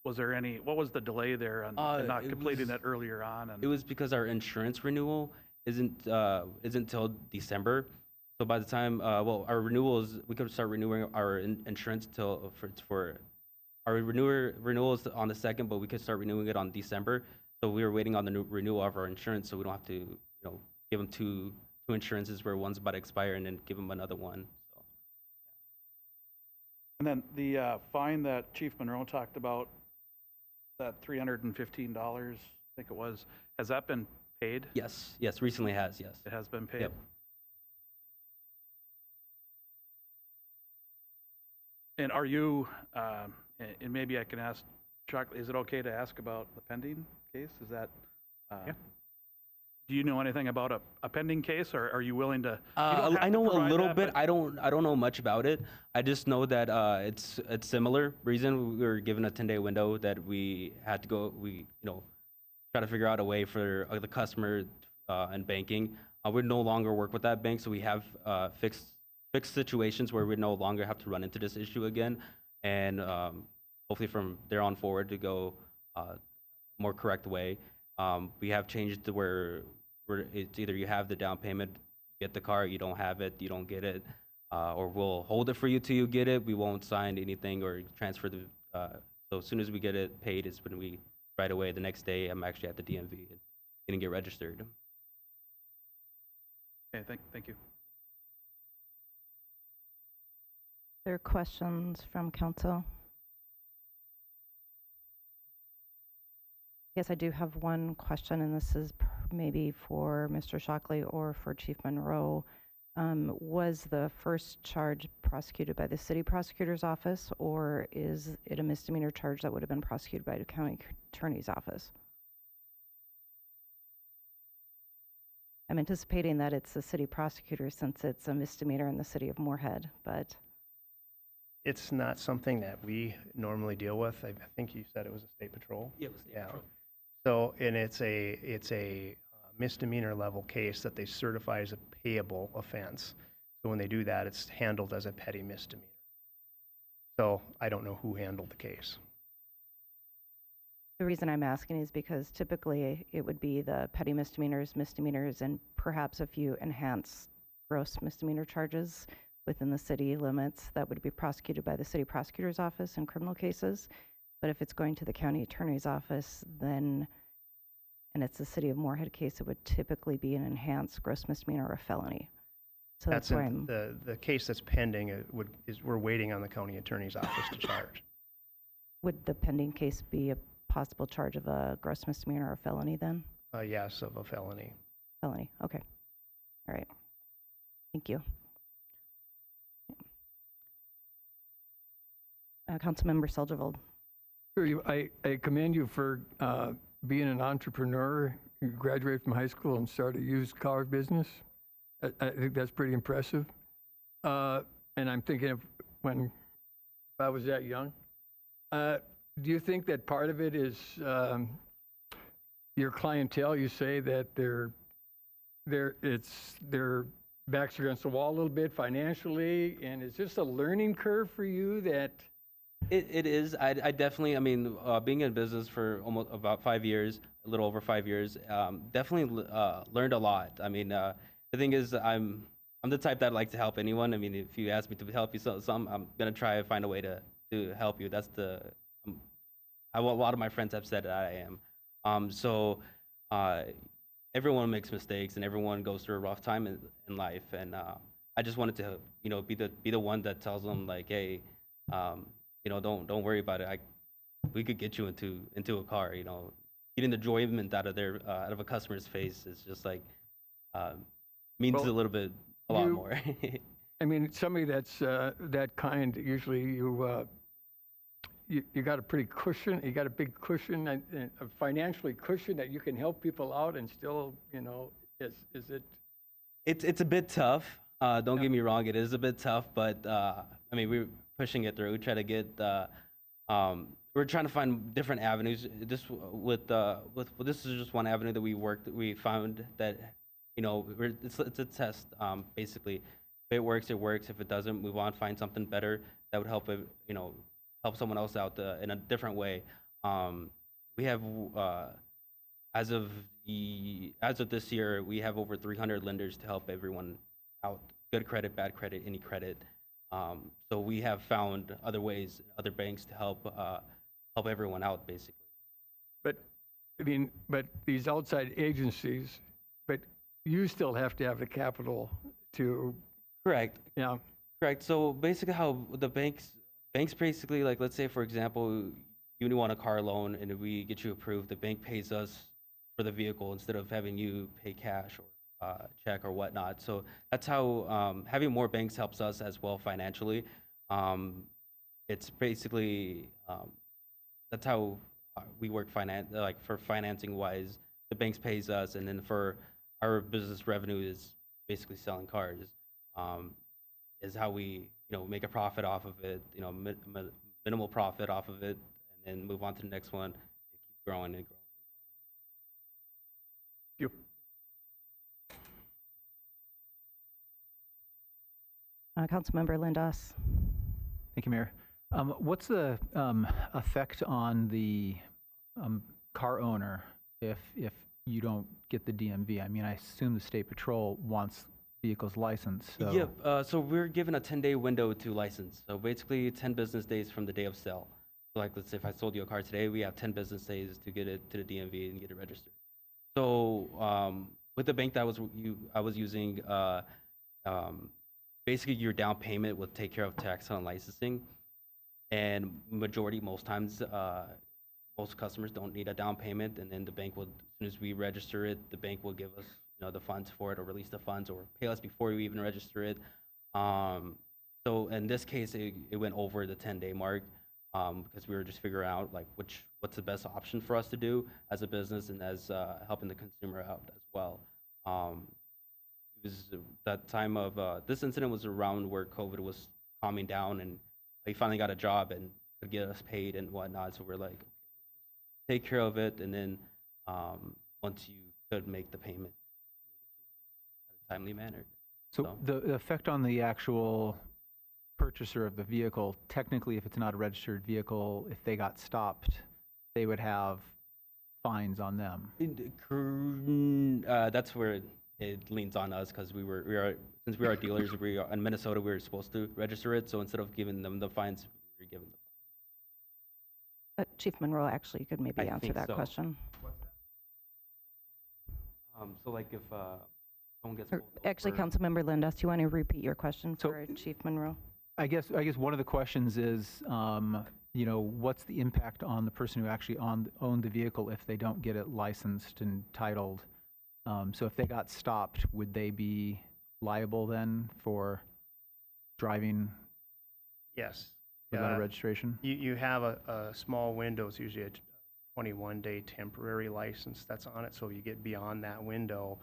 was the delay there on not completing that earlier on? It was because our insurance renewal isn't till December. So by the time, our renewals, we could start renewing our insurance for our renewal is on the 2nd, but we could start renewing it on December. So we were waiting on the renewal of our insurance, so we don't have to, give them two insurances where one's about to expire and then give them another one. So. And then the fine that Chief Monroe talked about, that $315, I think it was, has that been paid? Yes, recently has, yes. It has been paid? Yep. And are you, and maybe I can ask Chuck, is it okay to ask about the pending case? Is that, yeah. Do you know anything about a pending case, or are you willing to? I know a little bit. I don't know much about it. I just know that it's similar reason. We were given a 10-day window that we had to go. We try to figure out a way for the customer and banking. We no longer work with that bank, so we have fixed situations where we no longer have to run into this issue again, and hopefully from there on forward to go more correct way. We have changed to where it's either you have the down payment, you get the car, you don't have it, you don't get it, or we'll hold it for you till you get it. We won't sign anything or transfer the. So as soon as we get it paid, is when we right away. The next day, I'm actually at the DMV getting it registered. Okay, thank you. There are questions from council? Yes, I do have one question, and this is maybe for Mr. Shockley or for Chief Monroe. Was the first charge prosecuted by the city prosecutor's office, or is it a misdemeanor charge that would have been prosecuted by the county attorney's office? I'm anticipating that it's the city prosecutor since it's a misdemeanor in the city of Moorhead, but It's not something that we normally deal with. I think you said it was a state patrol. Yeah, it was State Patrol. So, and it's a misdemeanor level case that they certify as a payable offense. So when they do that, it's handled as a petty misdemeanor. So I don't know who handled the case. the reason I'm asking is because typically it would be the petty misdemeanors, and perhaps a few enhanced gross misdemeanor charges within the city limits that would be prosecuted by the city prosecutor's office in criminal cases. But if it's going to the county attorney's office, then, and it's the city of Moorhead case, it would typically be an enhanced gross misdemeanor or a felony. So that's why I'm, the case that's pending we're waiting on the county attorney's office to charge. would the pending case be a possible charge of a gross misdemeanor or a felony then? Yes, of a felony. Felony, okay. All right. Thank you. Councilmember Seldervold. Sure, I commend you for being an entrepreneur. You graduated from high school and started a used car business. I think that's pretty impressive. And I'm thinking of if I was that young. Do you think that part of it is your clientele? You say that their backs are against the wall a little bit financially, and is this a learning curve for you that? It is. I definitely, I mean, being in business for almost about 5 years, a little over 5 years, definitely learned a lot. I mean, the thing is, I'm the type that like to help anyone. I mean, if you ask me to help you some, I'm gonna try and find a way to help you. That's a lot of my friends have said that I am. So everyone makes mistakes and everyone goes through a rough time in life, and I just wanted to, be the one that tells them like, hey, don't worry about it. We could get you into a car. Getting the enjoyment out of a customer's face is just like means a lot more. I mean, somebody that's that kind, usually you got a pretty cushion. You got a big cushion, and a financially cushion that you can help people out, and still, is it? It's a bit tough. Don't get me wrong, it is a bit tough, but I mean, we're pushing it through. We try to get. We're trying to find different avenues. This is just one avenue that we found that, it's a test, basically. If it works, it works. If it doesn't, move on, find something better that would help help someone else out in a different way. We have as of this year, we have over 300 lenders to help everyone out. Good credit, bad credit, any credit. So we have found other ways, other banks to help everyone out, basically. But I mean, these outside agencies, but you still have to have the capital to. Correct. Yeah. Correct. So basically, how the banks basically, like, let's say for example, you want a car loan, and if we get you approved, the bank pays us for the vehicle instead of having you pay cash or check or whatnot. So that's how having more banks helps us as well financially. It's basically that's how we work like for financing wise. The banks pays us, and then for our business revenue is basically selling cars. Is how we make a profit off of it. Minimal profit off of it, and then move on to the next one and keep growing and growing. You. Councilmember Lindas. Thank you, Mayor. What's the effect on the car owner if you don't get the DMV? I mean, I assume the State Patrol wants vehicles licensed. So. Yep. So we're given a 10-day window to license. So basically 10 business days from the day of sale. So like, let's say if I sold you a car today, we have 10 business days to get it to the DMV and get it registered. So with the bank that I was using, basically your down payment will take care of tax and licensing. And most most customers don't need a down payment, and then the bank will, as soon as we register it, the bank will give us, the funds for it, or release the funds, or pay us before we even register it. So in this case, it went over the 10-day mark, because we were just figuring out like what's the best option for us to do as a business and as helping the consumer out as well. It was that time of this incident was around where COVID was calming down, and he finally got a job and could get us paid and whatnot. So we're like, take care of it, and then once you could make the payment, in a timely manner. So the effect on the actual purchaser of the vehicle, technically, if it's not a registered vehicle, if they got stopped, they would have fines on them. That's where it leans on us, because since we are dealers, in Minnesota, we were supposed to register it. So instead of giving them the fines, we were giving them. Chief Monroe, actually, you could maybe answer that question. So like if someone gets pulled Actually, over- Councilmember Lindas, do you want to repeat your question for Chief Monroe? I guess one of the questions is, what's the impact on the person who actually owned the vehicle if they don't get it licensed and titled? So if they got stopped, would they be liable then for driving Yes. without a registration? You have a small window. It's usually a 21-day temporary license that's on it. So if you get beyond that window,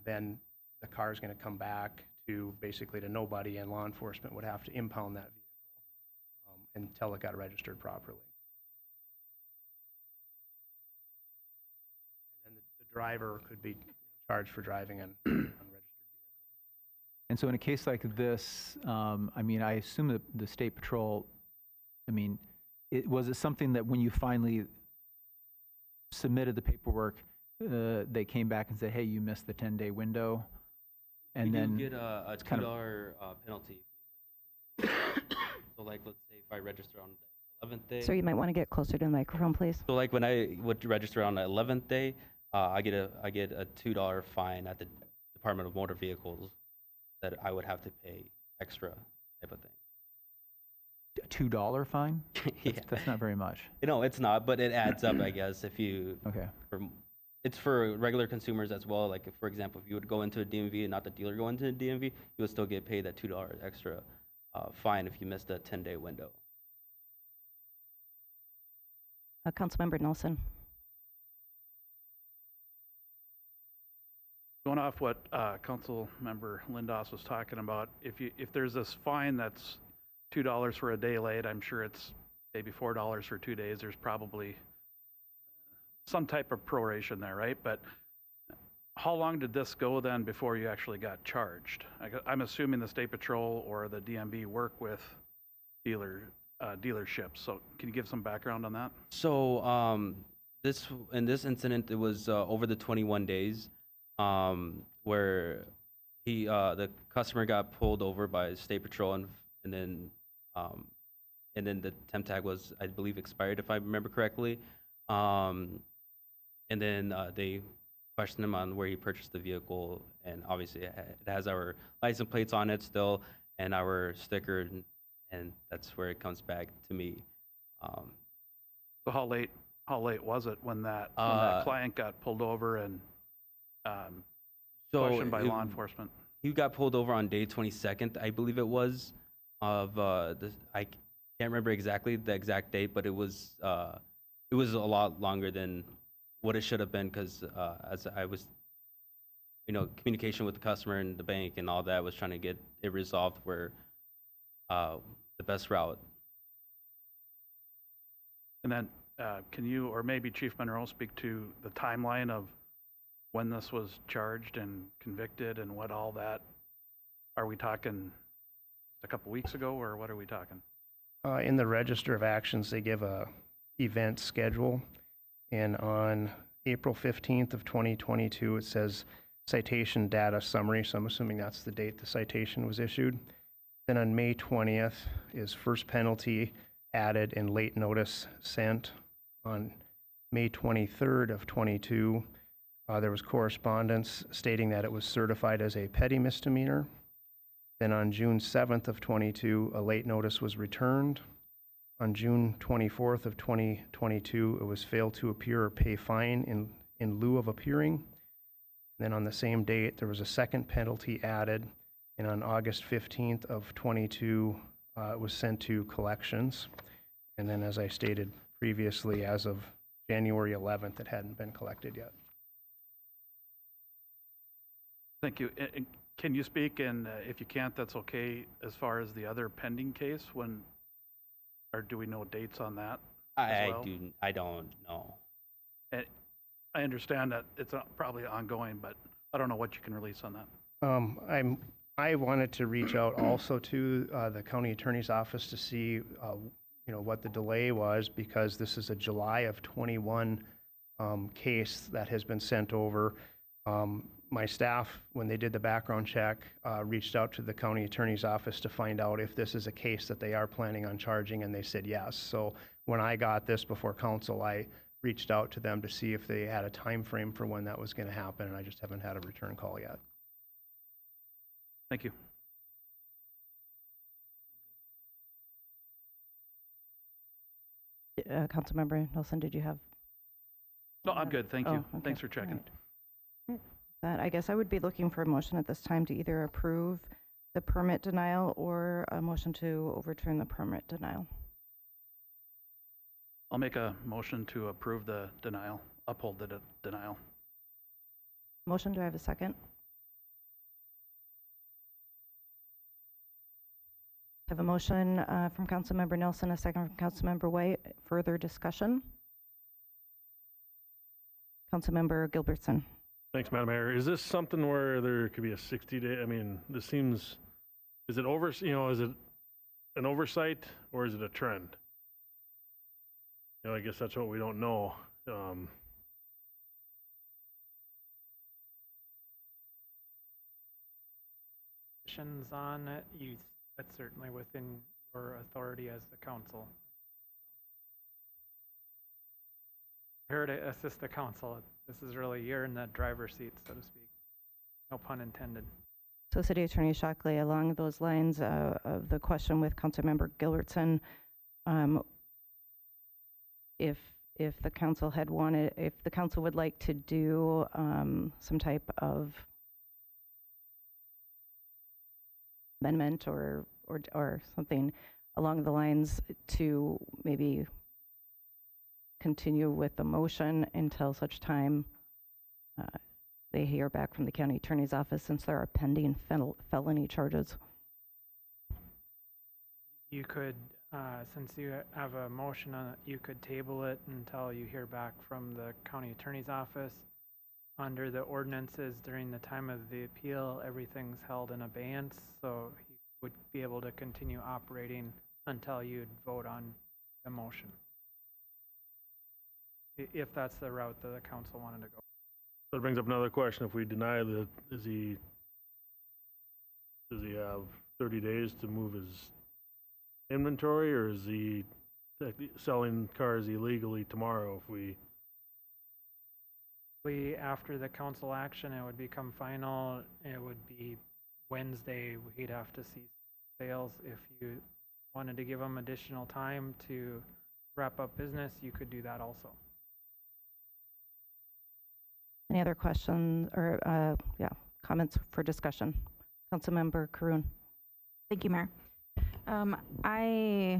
then the car is going to come back to basically to nobody, and law enforcement would have to impound that vehicle until it got registered properly. And then the driver could be charged for driving an unregistered vehicle. And so in a case like this, I assume that the State Patrol, was it something that when you finally submitted the paperwork, they came back and said, hey, you missed the 10-day window? And we then do get a $2 penalty. So like, let's say if I register on the 11th day. Sir, you might want to get closer to the microphone, please. So like when I would register on the 11th day, I get a $2 fine at the Department of Motor Vehicles that I would have to pay extra type of thing. a $2 fine? Yeah. That's not very much. No, it's not, but it adds up, I guess, if you. Okay. It's for regular consumers as well. Like, if, for example, if you would go into a DMV and not the dealer go into a DMV, you would still get paid that $2 extra fine if you missed a 10-day window. Councilmember Nelson. Going off what Councilmember Lindas was talking about, if there's this fine that's $2 for a day late, I'm sure it's maybe $4 for 2 days. There's probably some type of proration there, right? But how long did this go then before you actually got charged? I'm assuming the State Patrol or the DMV work with dealerships. So can you give some background on that? So in this incident, it was over the 21 days where the customer got pulled over by State Patrol, and then the temp tag was, I believe, expired, if I remember correctly. And then they questioned him on where he purchased the vehicle, and obviously it has our license plates on it still and our sticker, and that's where it comes back to me. So how late was it when that client got pulled over and questioned by law enforcement? He got pulled over on day 22nd, I believe it was, of this. I can't remember exactly the exact date, but it was a lot longer than what it should have been, because as I was, communication with the customer and the bank and all that, was trying to get it resolved where the best route. And then can you, or maybe Chief Monroe, speak to the timeline of when this was charged and convicted and what all that, are we talking a couple weeks ago, or what are we talking? In the Register of Actions, they give a event schedule, and on April 15th of 2022, it says citation data summary, so I'm assuming that's the date the citation was issued. Then on May 20th is first penalty added and late notice sent. On May 23rd of 22, there was correspondence stating that it was certified as a petty misdemeanor. Then on June 7th of 22, a late notice was returned. On June 24th of 2022, it was failed to appear or pay fine in lieu of appearing. Then on the same date, there was a second penalty added, and on August 15th of 22, it was sent to collections. And then, as I stated previously, as of January 11th, it hadn't been collected yet. Thank you. And can you speak, and if you can't, that's okay, as far as the other pending case, when, or do we know dates on that as well? I don't know. And I understand that it's probably ongoing, but I don't know what you can release on that. I wanted to reach out also to the county attorney's office to see, what the delay was, because this is a July of 21 case that has been sent over. My staff, when they did the background check, reached out to the county attorney's office to find out if this is a case that they are planning on charging, and they said yes. So when I got this before council, I reached out to them to see if they had a time frame for when that was going to happen, and I just haven't had a return call yet. Thank you. Councilmember Nelson, did you have? No, I'm good. Thank you. Okay. Thanks for checking. All right. That, I guess I would be looking for a motion at this time to either approve the permit denial or a motion to overturn the permit denial. I'll make a motion to approve the denial, uphold the denial. Motion, do I have a second? I have a motion from Councilmember Nelson, a second from Councilmember White. Further discussion? Councilmember Gilbertson. Thanks, Madam Mayor. Is this something where there could be a 60-day, I mean, this seems, is it is it an oversight or is it a trend? I guess that's what we don't know. On it, that's certainly within your authority as the council. Here to assist the council. This is really, you're in the driver's seat, so to speak. No pun intended. So City Attorney Shockley, along those lines of the question with Councilmember Gilbertson, if the council had wanted, if the council would like to do some type of amendment or something along the lines to maybe continue with the motion until such time they hear back from the county attorney's office, since there are pending felony charges. You could, since you have a motion on it, you could table it until you hear back from the county attorney's office. Under the ordinances, during the time of the appeal, everything's held in abeyance, so you would be able to continue operating until you'd vote on the motion. If that's the route that the council wanted to go. So it brings up another question. If we deny that, does he have 30 days to move his inventory, or is he selling cars illegally tomorrow if we? After the council action, it would become final. It would be Wednesday. He'd have to cease sales. If you wanted to give him additional time to wrap up business, you could do that also. Any other questions or comments for discussion? Councilmember Karoun. Thank you, Mayor. I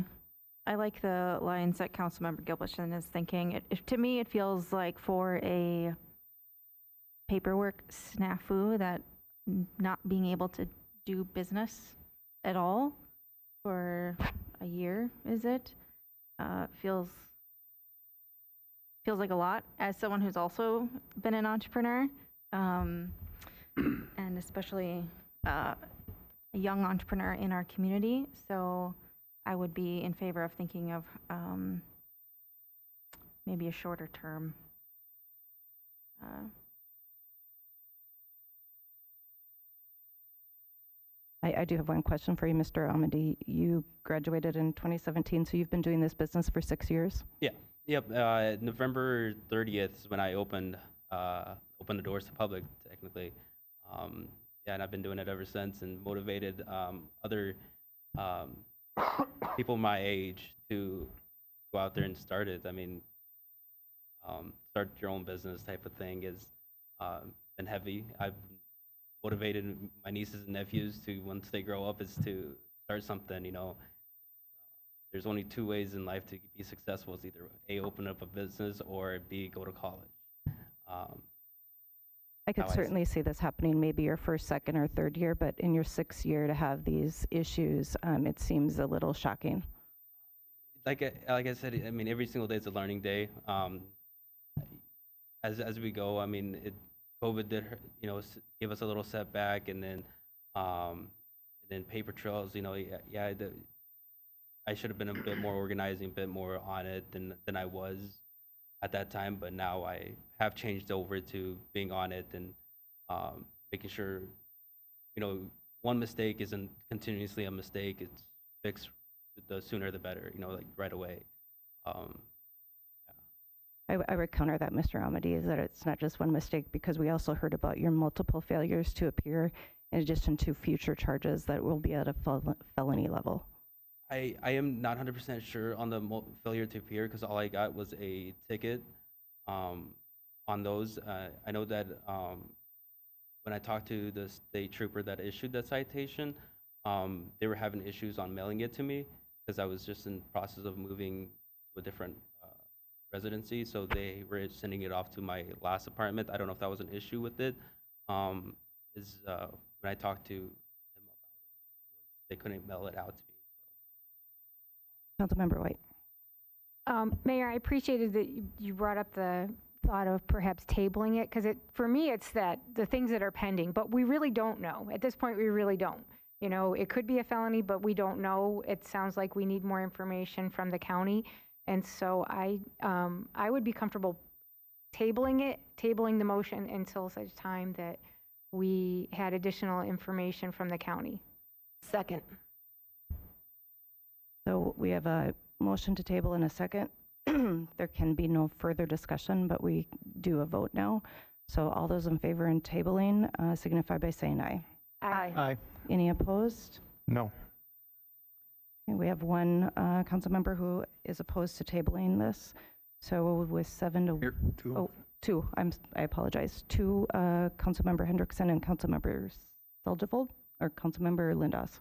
like the lines that Councilmember Gilbertson is thinking. To me, it feels like for a paperwork snafu, that not being able to do business at all for a year, is it? Feels like a lot, as someone who's also been an entrepreneur, and especially a young entrepreneur in our community. So I would be in favor of thinking of maybe a shorter term. I do have one question for you, Mr. Almady. You graduated in 2017, so you've been doing this business for 6 years? Yeah. Yep. November 30th is when I opened the doors to public, technically. And I've been doing it ever since, and motivated other people my age to go out there and start it. I mean, start your own business type of thing is been heavy. I've motivated my nieces and nephews to, once they grow up, is to start something. You know, there's only two ways in life to be successful: is either A, open up a business, or B, go to college. I could how I certainly see this happening maybe your first, second, or third year, but in your sixth year to have these issues, it seems a little shocking. Like I said, I mean, every single day is a learning day. As we go, I mean, COVID did, give us a little setback, and then paper trails. You know, I should have been a bit more organizing, a bit more on it than I was at that time. But now I have changed over to being on it and making sure, one mistake isn't continuously a mistake. It's fixed the sooner the better. Like right away. I would counter that, Mr. Amity, is that it's not just one mistake, because we also heard about your multiple failures to appear in addition to future charges that will be at a felony level. I am not 100% sure on the failure to appear, because all I got was a ticket on those. I know that when I talked to the state trooper that issued the citation, they were having issues on mailing it to me because I was just in the process of moving to a different residency, so they were sending it off to my last apartment. I don't know if that was an issue with it. When I talked to him about it, they couldn't mail it out to me. Councilmember White. Mayor, I appreciated that you brought up the thought of perhaps tabling it, because for me, it's that the things that are pending, but we really don't know. At this point, we really don't. It could be a felony, but we don't know. It sounds like we need more information from the county. And so I would be comfortable tabling the motion until such time that we had additional information from the county. Second. So we have a motion to table in a second. There can be no further discussion, but we do a vote now. So all those in favor in tabling signify by saying aye. Aye. Aye. Any opposed? No. Okay, we have one council member who is opposed to tabling this. So with 7 to Here, two. Oh, two. I apologize. Two, Councilmember Hendrickson and Councilmember Seljevold, or Councilmember Lindas.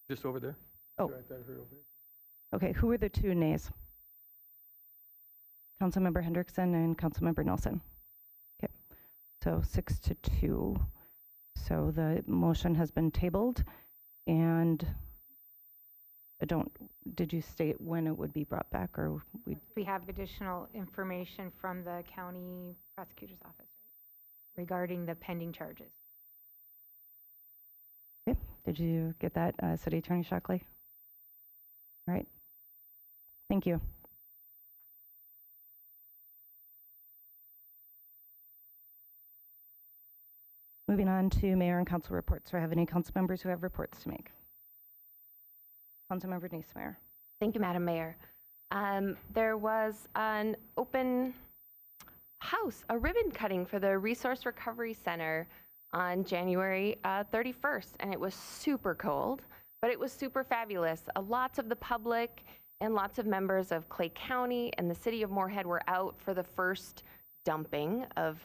Just over there? Oh. Sure, I thought I heard over there. Okay, who are the two nays? Councilmember Hendrickson and Councilmember Nelson. Okay, so 6-2. So the motion has been tabled, and did you state when it would be brought back, or We have additional information from the county prosecutor's office, right, regarding the pending charges. Okay, did you get that, City Attorney Shockley? All right, thank you. Moving on to mayor and council reports. Do I have any council members who have reports to make? Councilmember Neesmeyer. Thank you, Madam Mayor. There was an open house, a ribbon cutting for the Resource Recovery Center on January 31st, and it was super cold, but it was super fabulous. Lots of the public and lots of members of Clay County and the city of Moorhead were out for the first dumping of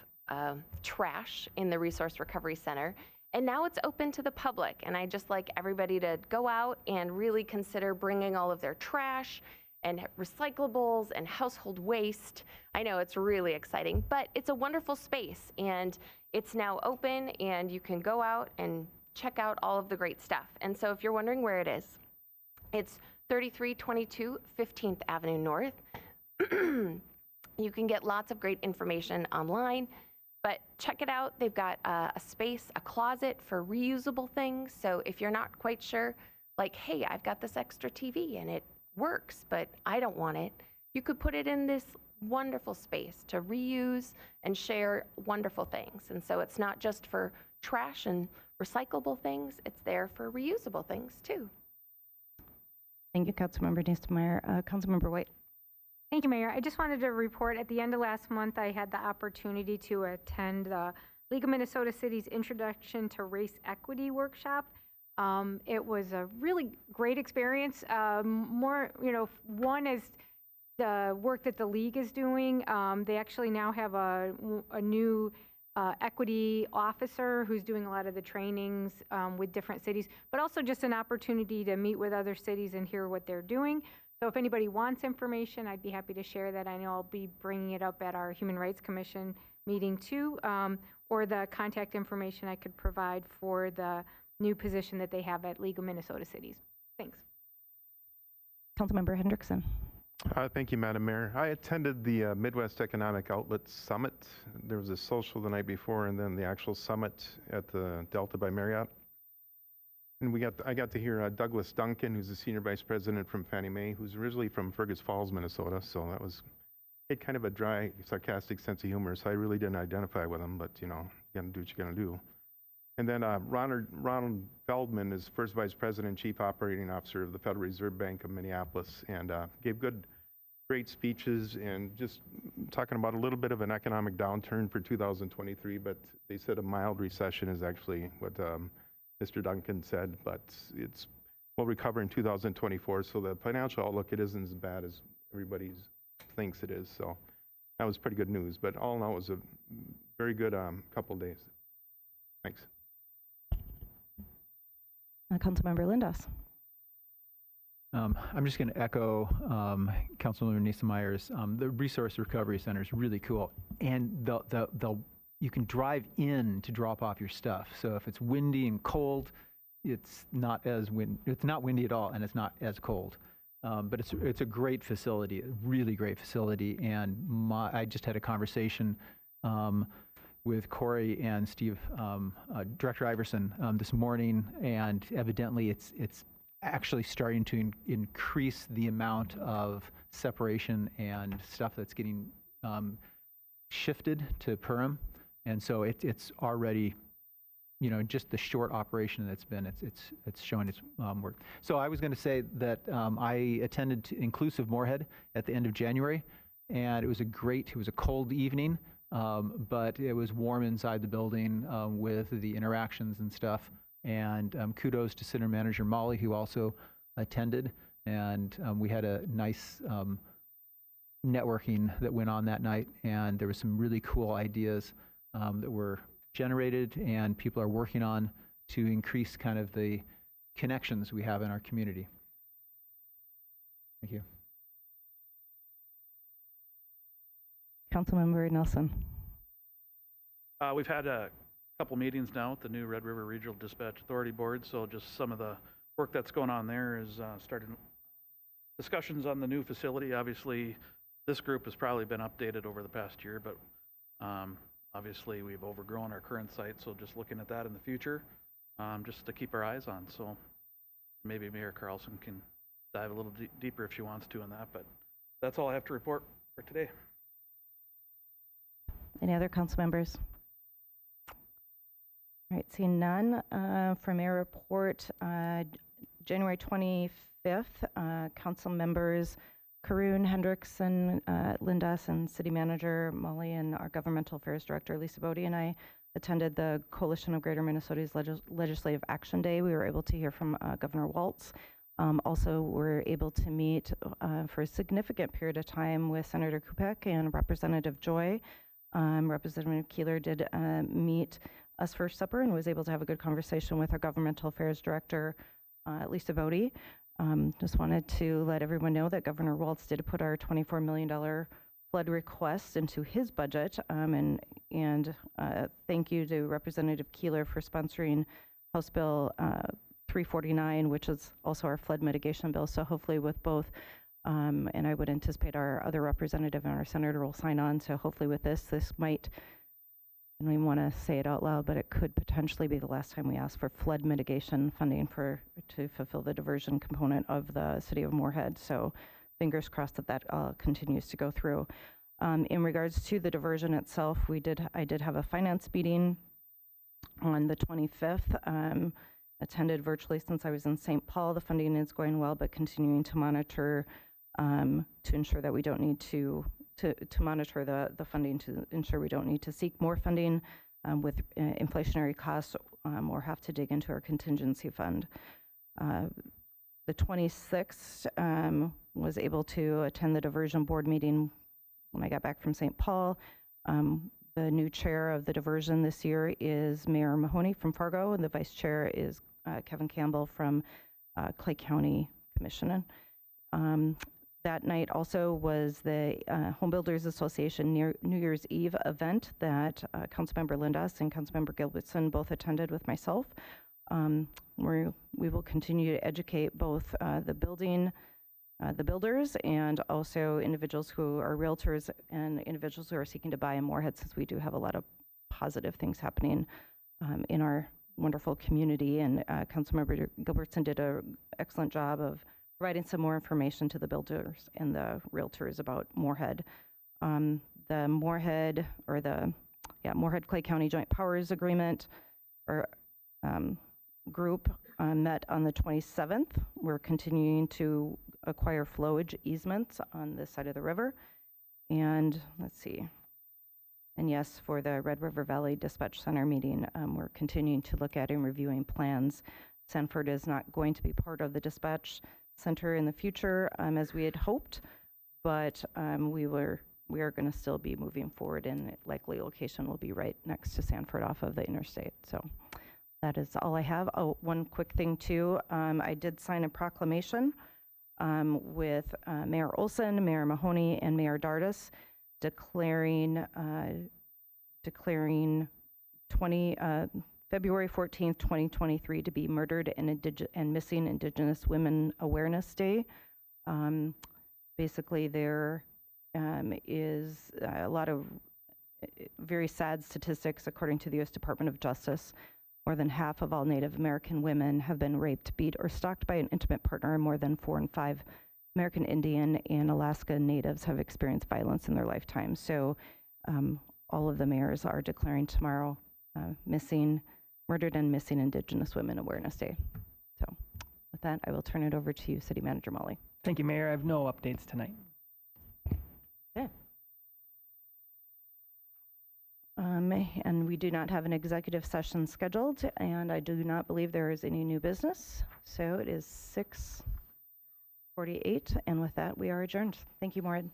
trash in the Resource Recovery Center. And now it's open to the public, and I just like everybody to go out and really consider bringing all of their trash and recyclables and household waste. I know it's really exciting, but it's a wonderful space, and it's now open, and you can go out and check out all of the great stuff. And so if you're wondering where it is, it's 3322 15th Avenue North. You can get lots of great information online, but check it out. They've got a space, a closet for reusable things. So if you're not quite sure, like, hey, I've got this extra TV and it works, but I don't want it, you could put it in this wonderful space to reuse and share wonderful things. And so it's not just for trash and recyclable things, it's there for reusable things too. Thank you, Councilmember Neesmeyer. Councilmember White. Thank you, Mayor. I just wanted to report at the end of last month, I had the opportunity to attend the League of Minnesota Cities Introduction to Race Equity Workshop. It was a really great experience. More, one is the work that the league is doing. They actually now have a new equity officer who's doing a lot of the trainings with different cities, but also just an opportunity to meet with other cities and hear what they're doing. So if anybody wants information, I'd be happy to share that. I know I'll be bringing it up at our Human Rights Commission meeting too, or the contact information I could provide for the new position that they have at League of Minnesota Cities. Thanks. Councilmember Hendrickson. Thank you, Madam Mayor. I attended the Midwest Economic Outlet Summit. There was a social the night before and then the actual summit at the Delta by Marriott. And I got to hear Douglas Duncan, who's the Senior Vice President from Fannie Mae, who's originally from Fergus Falls, Minnesota. So that was kind of a dry, sarcastic sense of humor. So I really didn't identify with him, but you got to do what you got to do. And then Ronald Feldman is First Vice President, Chief Operating Officer of the Federal Reserve Bank of Minneapolis, and gave great speeches and just talking about a little bit of an economic downturn for 2023, but they said a mild recession is actually what Mr. Duncan said, but we'll recover in 2024. So the financial outlook, it isn't as bad as everybody thinks it is. So that was pretty good news. But all in all, it was a very good couple days. Thanks. Councilmember Lindas. I'm just going to echo Councilmember Nisemeyer's. The Resource Recovery Center is really cool, and you can drive in to drop off your stuff. So if it's windy and cold, it's not windy at all, and it's not as cold. But it's a great facility, a really great facility. And I just had a conversation with Corey and Steve, Director Iverson, this morning, and evidently it's actually starting to increase the amount of separation and stuff that's getting shifted to Perham, and so it's already, just the short operation that's been, it's showing its work. So I was going to say that I attended Inclusive Moorhead at the end of January, and it was a cold evening. But it was warm inside the building with the interactions and stuff. And kudos to Center Manager Molly, who also attended. And we had a nice networking that went on that night. And there were some really cool ideas that were generated and people are working on to increase kind of the connections we have in our community. Thank you. Councilmember Nelson. We've had a couple meetings now with the new Red River Regional Dispatch Authority Board, so just some of the work that's going on there is starting discussions on the new facility. Obviously, this group has probably been updated over the past year, but obviously we've overgrown our current site, so just looking at that in the future, just to keep our eyes on. So maybe Mayor Carlson can dive a little deeper if she wants to on that, but that's all I have to report for today. Any other council members? All right, seeing none, from Mayor report, January 25th, council members Karoon, Hendrickson, Lindas, and City Manager Molly, and our Governmental Affairs Director Lisa Bodie and I attended the Coalition of Greater Minnesota's Legislative Action Day. We were able to hear from Governor Waltz. Also, we're able to meet for a significant period of time with Senator Kupek and Representative Joy. Representative Keeler did meet us for supper and was able to have a good conversation with our Governmental Affairs Director, Lisa Bodie. Just wanted to let everyone know that Governor Waltz did put our $24 million flood request into his budget. And thank you to Representative Keeler for sponsoring House Bill 349, which is also our flood mitigation bill. So hopefully with both, and I would anticipate our other representative and our senator will sign on. So hopefully with this might, I don't even want to say it out loud, but it could potentially be the last time we ask for flood mitigation funding to fulfill the diversion component of the city of Moorhead. So fingers crossed that continues to go through. In regards to the diversion itself, I did have a finance meeting on the 25th. Attended virtually since I was in St. Paul. The funding is going well, but continuing to monitor to ensure that we don't need to monitor the funding to ensure we don't need to seek more funding. with inflationary costs or have to dig into our contingency fund. The 26th was able to attend the diversion board meeting when I got back from St. Paul. The new chair of the diversion this year is Mayor Mahoney from Fargo, and the vice chair is Kevin Campbell from Clay County Commission. That night also was the Home Builders Association New Year's Eve event that Councilmember Lindas and Councilmember Gilbertson both attended with myself. We will continue to educate both the builders and also individuals who are realtors and individuals who are seeking to buy in Moorhead, since we do have a lot of positive things happening in our wonderful community. And Councilmember Gilbertson did an excellent job of providing some more information to the builders and the realtors about Moorhead. The Moorhead Clay County Joint Powers Agreement or group met on the 27th. We're continuing to acquire flowage easements on this side of the river. And let's see. And yes, for the Red River Valley Dispatch Center meeting, we're continuing to look at and reviewing plans. Sanford is not going to be part of the dispatch center in the future as we had hoped, but we are going to still be moving forward, and likely location will be right next to Sanford off of the interstate. So that is all I have. Oh, one quick thing too. I did sign a proclamation with Mayor Olson, Mayor Mahoney, and Mayor Dardis declaring February 14th, 2023 to be Murdered and Missing Indigenous Women Awareness Day. Basically, there is a lot of very sad statistics according to the U.S. Department of Justice. More than half of all Native American women have been raped, beat, or stalked by an intimate partner, and more than 4 in 5 American Indian and Alaska Natives have experienced violence in their lifetime. So all of the mayors are declaring tomorrow Murdered and Missing Indigenous Women Awareness Day. So with that, I will turn it over to you, City Manager Molly. Thank you, Mayor. I have no updates tonight. Okay. And we do not have an executive session scheduled, and I do not believe there is any new business. So it is 6:48, and with that, we are adjourned. Thank you, Moorhead.